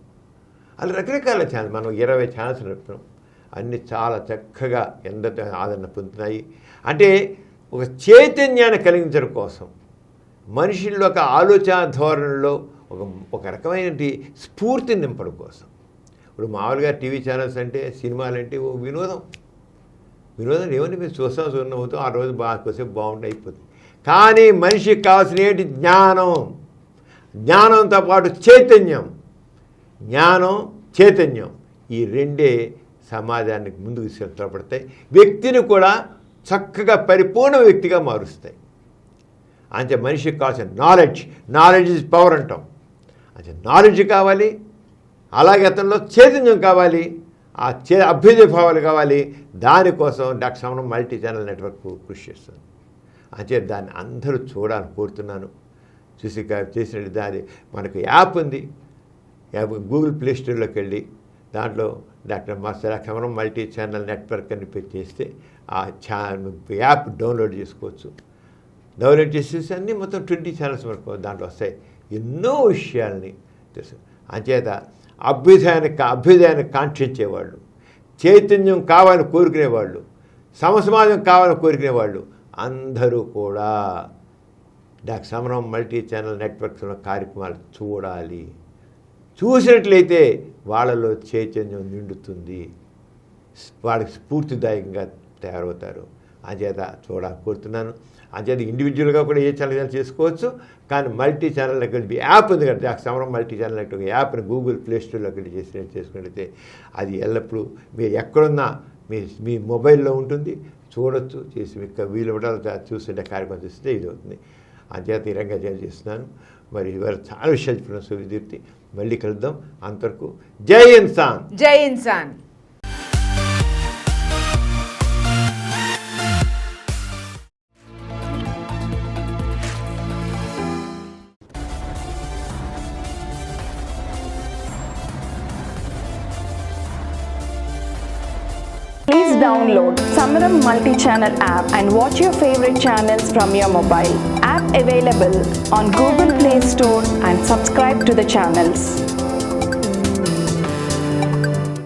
అలా రకరకాల ఛానల్. మనం 20 ఛానల్స్ నడుపుతున్నాం. అన్నీ చాలా చక్కగా ఎందట ఆదరణ పొందుతున్నాయి. అంటే ఒక చైతన్యాన్ని కలిగించడం కోసం, మనుషుల్లో ఒక ఆలోచన ధోరణిలో ఒక రకమైన స్ఫూర్తిని నింపడం కోసం. ఇప్పుడు మామూలుగా టీవీ ఛానల్స్ అంటే, సినిమాలు అంటే ఓ వినోదం ఏమని మీరు చూస్తాం అవుతాం, ఆ రోజు కొద్దిసేపు బాగుండి అయిపోతుంది. కానీ మనిషికి కావాల్సిన ఏంటి? జ్ఞానంతో పాటు చైతన్యం. చైతన్యం ఈ రెండే సమాజానికి ముందుకు తీసుకెళ్తపడతాయి, వ్యక్తిని కూడా చక్కగా పరిపూర్ణ వ్యక్తిగా మారుస్తాయి. అంటే మనిషికి కావాల్సిన నాలెడ్జ్ ఇస్ పవర్ అంటాం. అంటే నాలెడ్జ్ కావాలి, అలాగే అతనిలో చైతన్యం కావాలి, ఆ అభ్యుదయ భావాలు కావాలి. దానికోసం డాక్టర్ సమరం మల్టీ ఛానల్ నెట్వర్క్ కృషి చేస్తుంది. అంటే దాన్ని అందరూ చూడాలని కోరుతున్నాను. చూసి చేసినట్టు దాని మనకు యాప్ ఉంది, గూగుల్ ప్లే స్టోర్లోకి వెళ్ళి దాంట్లో డాక్టర్ సమరం మల్టీ ఛానల్ నెట్వర్క్ అని చేస్తే ఆ యాప్ డౌన్లోడ్ చేసుకోవచ్చు. డౌన్లోడ్ చేసేసి అన్నీ మొత్తం 20 ఛానల్స్ వరకు దాంట్లో వస్తాయి. ఎన్నో విషయాల్ని తెలుసు. అంచేత అభ్యుదయాన్ని కాంక్షించేవాళ్ళు, చైతన్యం కావాలని కోరుకునేవాళ్ళు, సమాజం కావాలని కోరుకునేవాళ్ళు అందరూ కూడా డాక్టర్ సమరం మల్టీ ఛానల్ నెట్వర్క్స్లో కార్యక్రమాలు చూడాలి. చూసినట్లయితే వాళ్ళలో చైతన్యం నిండుతుంది, వాళ్ళకి స్ఫూర్తిదాయకంగా తయారవుతారు. అంచేత కోరుతున్నాను. అంచేత ఇండివిజువల్గా కూడా ఏ ఛానల్ చేసుకోవచ్చు. కానీ మల్టీ ఛానల్ యాప్ ఉంది కదా, సమరం మల్టీ ఛానల్ ఒక యాప్ని గూగుల్ ప్లే స్టోర్లోకి వెళ్ళి చేసుకున్నట్లయితే అది ఎల్లప్పుడూ మీరు ఎక్కడున్నా మీ మొబైల్లో ఉంటుంది, చూడొచ్చు. చేసి మీకు వీలు చూస్తుంటే కార్యక్రమం చూస్తే ఇది అవుతుంది. అంచేత ఈ రంగా చేస్తున్నాను. మరి ఇవాళ చాలా విషయాలు చెప్పిన సువిదీప్తి. మళ్ళీ కలుద్దాం. అంతవరకు జై ఇన్సాన్. జై Insaan. Please download Samaram multi-channel app and watch your favorite channels from your mobile. App available on Google Play Store and subscribe to the channels.